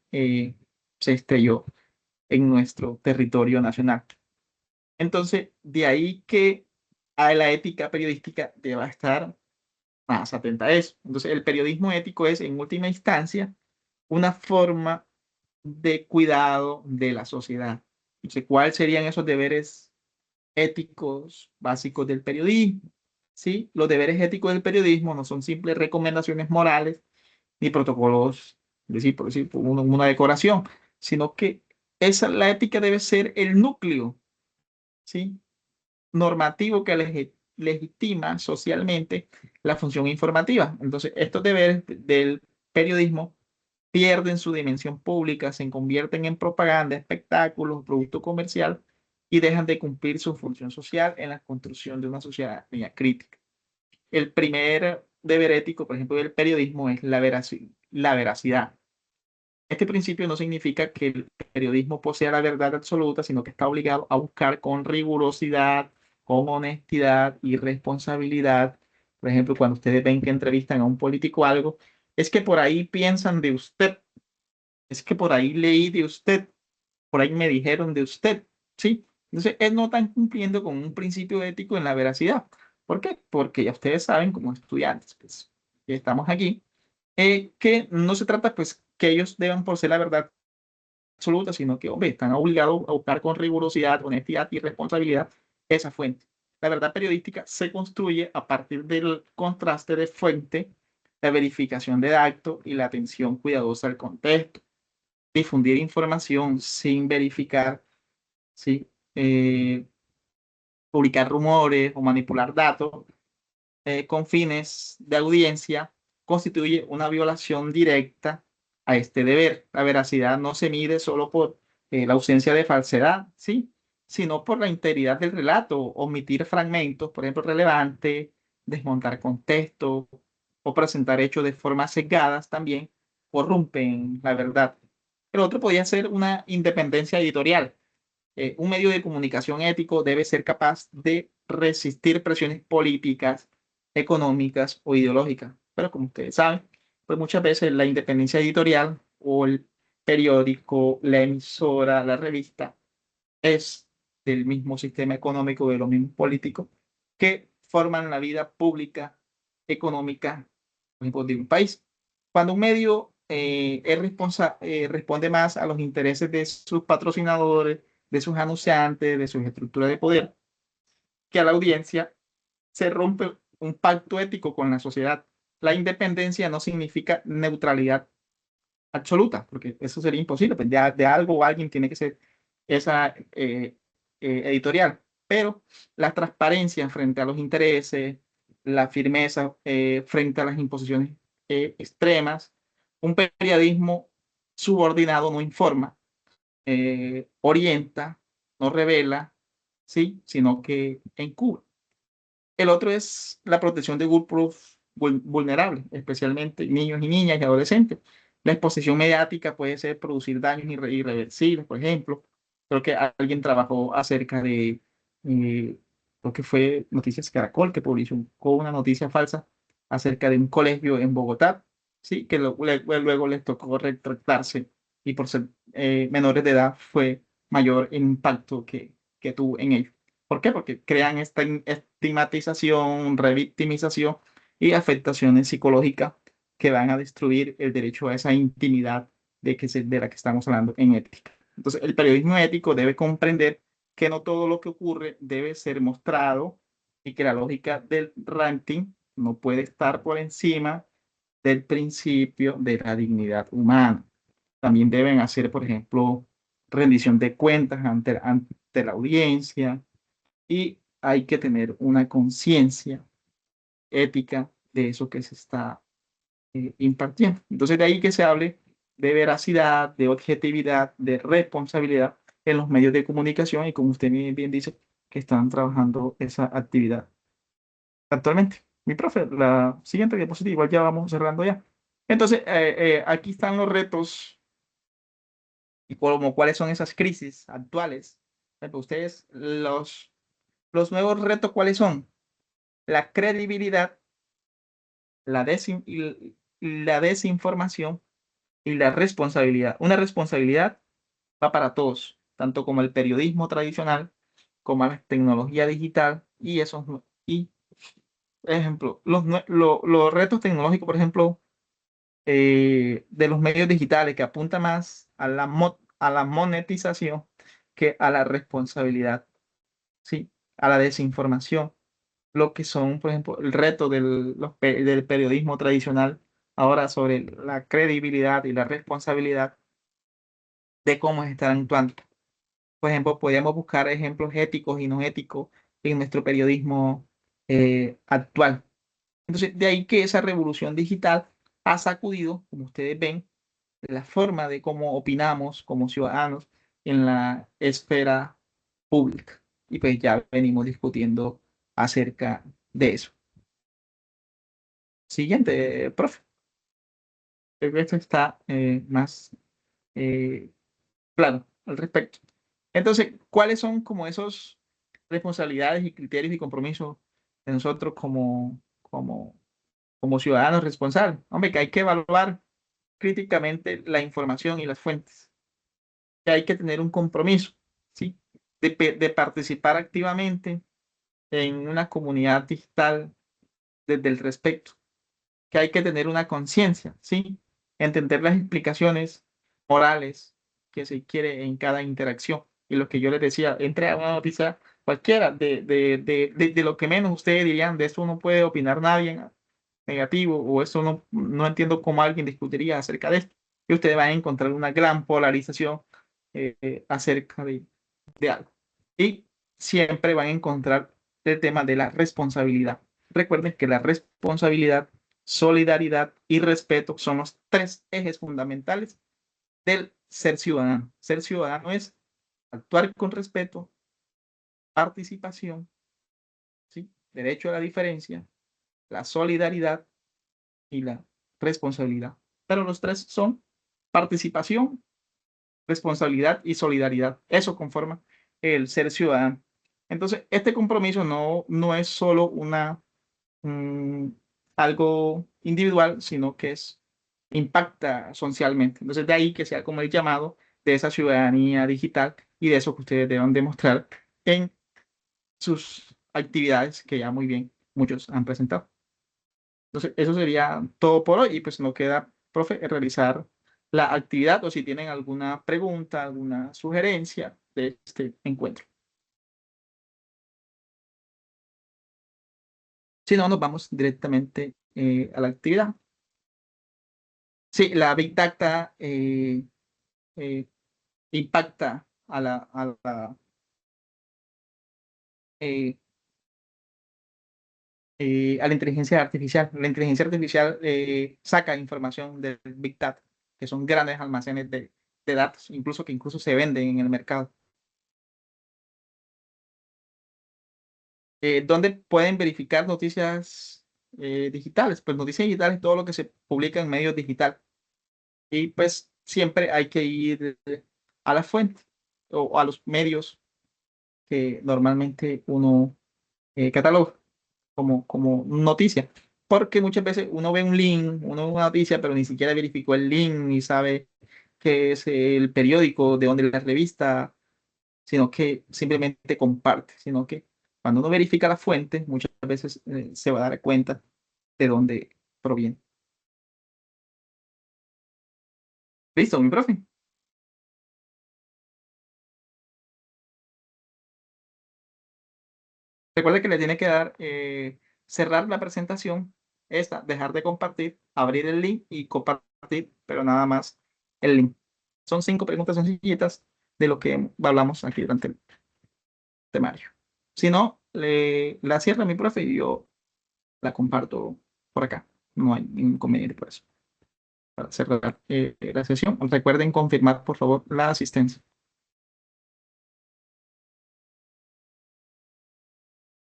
se estrelló en nuestro territorio nacional. Entonces, de ahí que a la ética periodística deba estar más atenta a eso. Entonces, el periodismo ético es, en última instancia, una forma de cuidado de la sociedad. Entonces, ¿cuáles serían esos deberes éticos básicos del periodismo? ¿Sí? Los deberes éticos del periodismo no son simples recomendaciones morales ni protocolos, por decir, una decoración, sino que la ética debe ser el núcleo, ¿sí? Normativo que legitima socialmente la función informativa. Entonces, estos deberes del periodismo pierden su dimensión pública, se convierten en propaganda, espectáculos, producto comercial y dejan de cumplir su función social en la construcción de una sociedad crítica. El primer deber ético, por ejemplo, del periodismo es la veracidad. Este principio no significa que el periodismo posea la verdad absoluta, sino que está obligado a buscar con rigurosidad, con honestidad y responsabilidad. Por ejemplo, cuando ustedes ven que entrevistan a un político o algo, es que por ahí piensan de usted, es que por ahí leí de usted, por ahí me dijeron de usted, ¿sí? Entonces, él no está cumpliendo con un principio ético en la veracidad. ¿Por qué? Porque ya ustedes saben, como estudiantes, pues, que estamos aquí, que no se trata, pues, que ellos deban por ser la verdad absoluta, sino que, hombre, están obligados a buscar con rigurosidad, honestidad y responsabilidad esa fuente. La verdad periodística se construye a partir del contraste de fuente, la verificación de datos y la atención cuidadosa al contexto. Difundir información sin verificar, ¿sí? Publicar rumores o manipular datos con fines de audiencia constituye una violación directa a este deber. La veracidad no se mide solo por la ausencia de falsedad, ¿sí? Sino por la integridad del relato, omitir fragmentos, por ejemplo, relevantes, desmontar contexto o presentar hechos de forma sesgadas también corrompen la verdad. El otro podría ser una independencia editorial. Un medio de comunicación ético debe ser capaz de resistir presiones políticas, económicas o ideológicas. Pero como ustedes saben, pues muchas veces la independencia editorial o el periódico, la emisora, la revista, es del mismo sistema económico, de los mismos políticos que forman la vida pública, económica, por ejemplo, de un país. Cuando un medio responde más a los intereses de sus patrocinadores, de sus anunciantes, de sus estructuras de poder, que a la audiencia, se rompe un pacto ético con la sociedad. La independencia no significa neutralidad absoluta, porque eso sería imposible, pues de algo o alguien tiene que ser esa editorial, pero la transparencia frente a los intereses, la firmeza frente a las imposiciones extremas, un periodismo subordinado no informa, orienta, no revela, ¿sí? Sino que encubre. El otro es la protección de grupos vulnerables, especialmente niños y niñas y adolescentes. La exposición mediática puede ser producir daños irreversibles, por ejemplo. Creo que alguien trabajó acerca de, creo que fue Noticias Caracol, que publicó una noticia falsa acerca de un colegio en Bogotá, sí, que luego les tocó retractarse y por ser menores de edad fue mayor el impacto que tuvo en ellos. ¿Por qué? Porque crean esta estigmatización, revictimización y afectaciones psicológicas que van a destruir el derecho a esa intimidad de la que estamos hablando en ética. Entonces, el periodismo ético debe comprender que no todo lo que ocurre debe ser mostrado y que la lógica del ranking no puede estar por encima del principio de la dignidad humana. También deben hacer, por ejemplo, rendición de cuentas ante la audiencia y hay que tener una conciencia ética de eso que se está impartiendo. Entonces, de ahí que se hable de veracidad, de objetividad, de responsabilidad en los medios de comunicación y como usted bien dice, que están trabajando esa actividad actualmente. Mi profe, la siguiente diapositiva, igual ya vamos cerrando ya. Entonces, aquí están los retos y como cuáles son esas crisis actuales. Para ustedes, los nuevos retos, ¿cuáles son? La credibilidad, la desinformación y la responsabilidad. Una responsabilidad va para todos, tanto como el periodismo tradicional, como la tecnología digital y esos, y, ejemplo, los retos tecnológicos, por ejemplo, de los medios digitales que apunta más a a la monetización que a la responsabilidad, ¿sí? A la desinformación. Lo que son, por ejemplo, el reto del periodismo tradicional ahora sobre la credibilidad y la responsabilidad de cómo están actuando. Por ejemplo, podríamos buscar ejemplos éticos y no éticos en nuestro periodismo actual. Entonces, de ahí que esa revolución digital ha sacudido, como ustedes ven, la forma de cómo opinamos como ciudadanos en la esfera pública. Y pues ya venimos discutiendo acerca de eso. Siguiente, profe. Creo que esto está más eh, claro al respecto. Entonces, ¿cuáles son como esos responsabilidades y criterios y compromisos de nosotros como ciudadanos responsables? Hombre, que hay que evaluar críticamente la información y las fuentes, que hay que tener un compromiso, ¿sí? De participar activamente en una comunidad digital desde el respeto, que hay que tener una conciencia, ¿sí? Entender las explicaciones morales que se quiere en cada interacción. Y lo que yo les decía, entre a una noticia cualquiera, de lo que menos ustedes dirían, de esto no puede opinar nadie negativo, o eso no entiendo cómo alguien discutiría acerca de esto. Y ustedes van a encontrar una gran polarización acerca de algo. Y siempre van a encontrar el tema de la responsabilidad. Recuerden que la responsabilidad, solidaridad y respeto son los tres ejes fundamentales del ser ciudadano. Ser ciudadano es actuar con respeto, participación, ¿sí? Derecho a la diferencia, la solidaridad y la responsabilidad. Pero los tres son participación, responsabilidad y solidaridad. Eso conforma el ser ciudadano. Entonces, este compromiso no es solo mm, algo individual, sino que impacta socialmente. Entonces, de ahí que sea como el llamado de esa ciudadanía digital y de eso que ustedes deben demostrar en sus actividades que ya muy bien muchos han presentado. Entonces, eso sería todo por hoy y pues nos queda, profe, realizar la actividad o si tienen alguna pregunta, alguna sugerencia de este encuentro. Si no, nos vamos directamente a la actividad. Sí, la Big Data eh, impacta eh, a la inteligencia artificial. La inteligencia artificial saca información del Big Data, que son grandes almacenes de datos, incluso que incluso se venden en el mercado. ¿Dónde pueden verificar noticias digitales? Pues noticias digitales, todo lo que se publica en medios digitales. Y pues siempre hay que ir a la fuente o a los medios que normalmente uno cataloga como noticia. Porque muchas veces uno ve un link, uno ve una noticia, pero ni siquiera verificó el link, ni sabe qué es el periódico, de dónde es la revista, sino que simplemente comparte, sino que cuando uno verifica la fuente, muchas veces se va a dar cuenta de dónde proviene. Listo, mi profe. Recuerde que le tiene que dar cerrar la presentación, dejar de compartir, abrir el link y compartir, pero nada más el link. Son 5 preguntas sencillitas de lo que hablamos aquí durante el temario. Si no, la cierra mi profe y yo la comparto por acá. No hay ningún inconveniente por eso. Para cerrar la sesión, recuerden confirmar, por favor, la asistencia.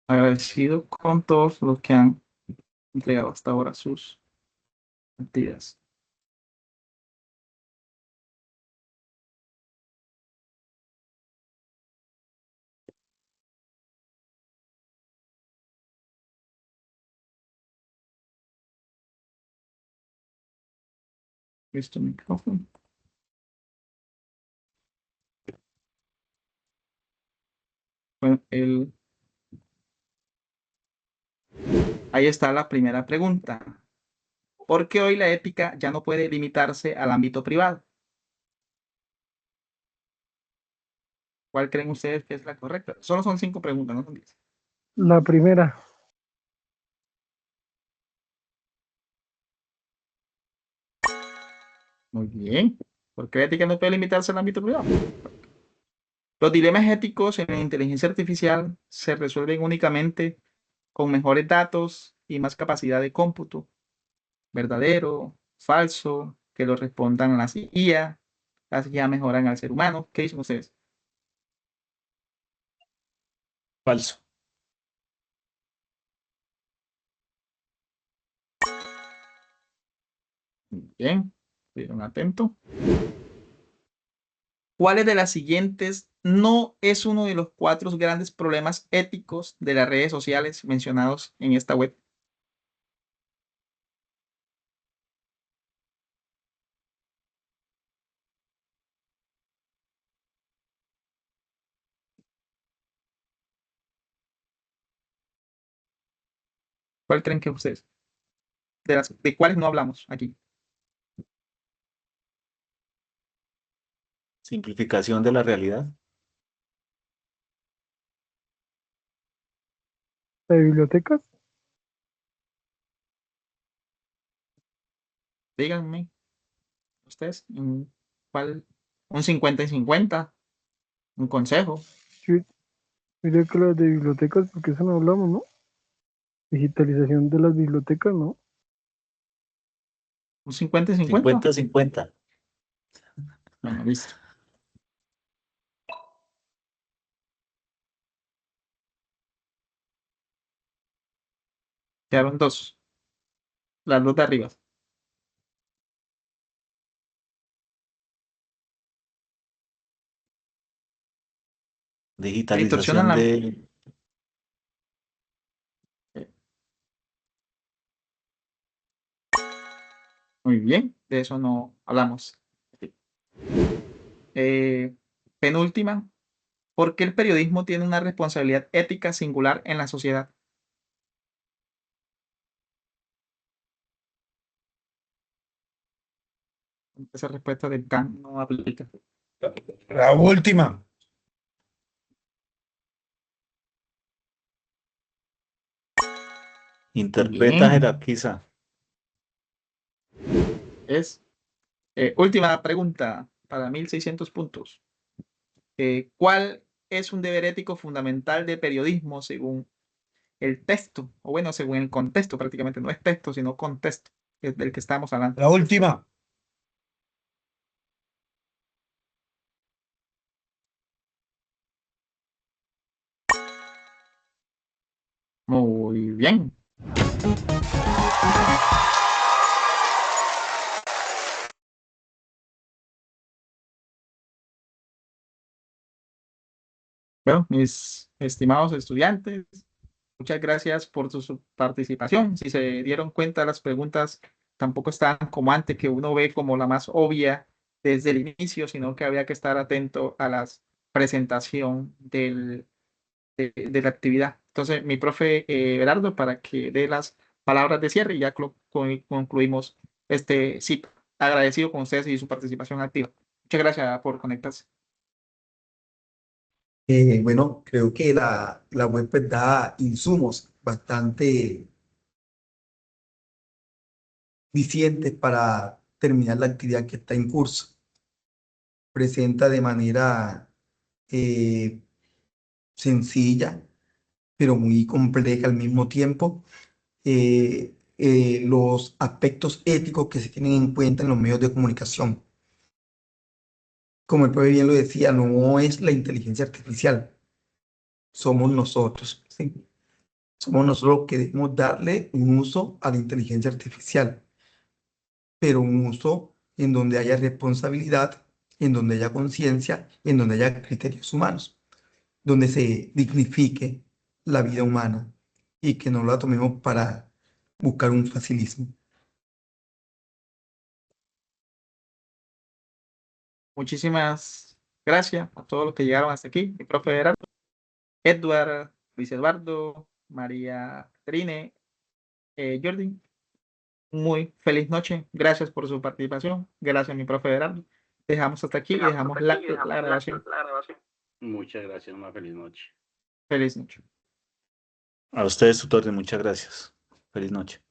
Agradecido con todos los que han entregado hasta ahora sus actividades. Listo, micrófono. Bueno, ahí está la primera pregunta. ¿Por qué hoy la ética ya no puede limitarse al ámbito privado? ¿Cuál creen ustedes que es la correcta? Solo son 5 preguntas, no son 10. La primera. Muy bien. ¿Por qué la ética no puede limitarse al ámbito privado? Los dilemas éticos en la inteligencia artificial se resuelven únicamente con mejores datos y más capacidad de cómputo. Verdadero, falso, que lo respondan las IA. Las IA mejoran al ser humano. ¿Qué dicen ustedes? Falso. Bien, estuvieron atentos. ¿Cuáles de las siguientes no es uno de los 4 grandes problemas éticos de las redes sociales mencionados en esta web? ¿Cuál creen que ustedes? ¿De cuáles no hablamos aquí? Simplificación de la realidad. ¿De bibliotecas? Díganme ustedes, ¿cuál? ¿Un 50 y 50? ¿Un consejo? Yo diría que las de bibliotecas, porque eso no hablamos, ¿no? Digitalización de las bibliotecas, ¿no? ¿Un 50 y 50? 50-50. Bueno, listo. Quedaron 2. Las 2 de arriba. Distorsionan Digitalización la... de... Muy bien, de eso no hablamos. Penúltima, ¿por qué el periodismo tiene una responsabilidad ética singular en la sociedad? Esa respuesta del CAN no aplica. La última. Interpreta, Bien. jerarquiza. Es última pregunta para 1600 puntos. ¿Cuál es un deber ético fundamental de periodismo según el texto? O bueno, según el contexto prácticamente. No es texto, sino contexto, que es del que estamos hablando. La última. Muy bien. Bueno, mis estimados estudiantes, muchas gracias por su participación. Si se dieron cuenta, las preguntas tampoco están como antes, que uno ve como la más obvia desde el inicio, sino que había que estar atento a la presentación de la actividad. Entonces, mi profe Berardo, para que dé las palabras de cierre y ya concluimos este ciclo. agradecido con ustedes y su participación activa. Muchas gracias por conectarse. Bueno, creo que la web pues, da insumos bastante eficientes para terminar la actividad que está en curso. Presenta de manera eh, sencilla, pero muy compleja al mismo tiempo, los aspectos éticos que se tienen en cuenta en los medios de comunicación. Como el profe bien lo decía, no es la inteligencia artificial, somos nosotros, ¿sí? Somos nosotros los que debemos darle un uso a la inteligencia artificial, pero un uso en donde haya responsabilidad, en donde haya conciencia, en donde haya criterios humanos, donde se dignifique la vida humana y que no la tomemos para buscar un facilismo. Muchísimas gracias a todos los que llegaron hasta aquí. Mi profe Gerardo, Edward, Luis Eduardo, María Trine, Jordi. Muy feliz noche. Gracias por su participación. Gracias, mi profe Gerardo. Dejamos hasta aquí y dejamos la grabación. Muchas gracias, una feliz noche. Feliz noche. A ustedes, tutores, muchas gracias. Feliz noche.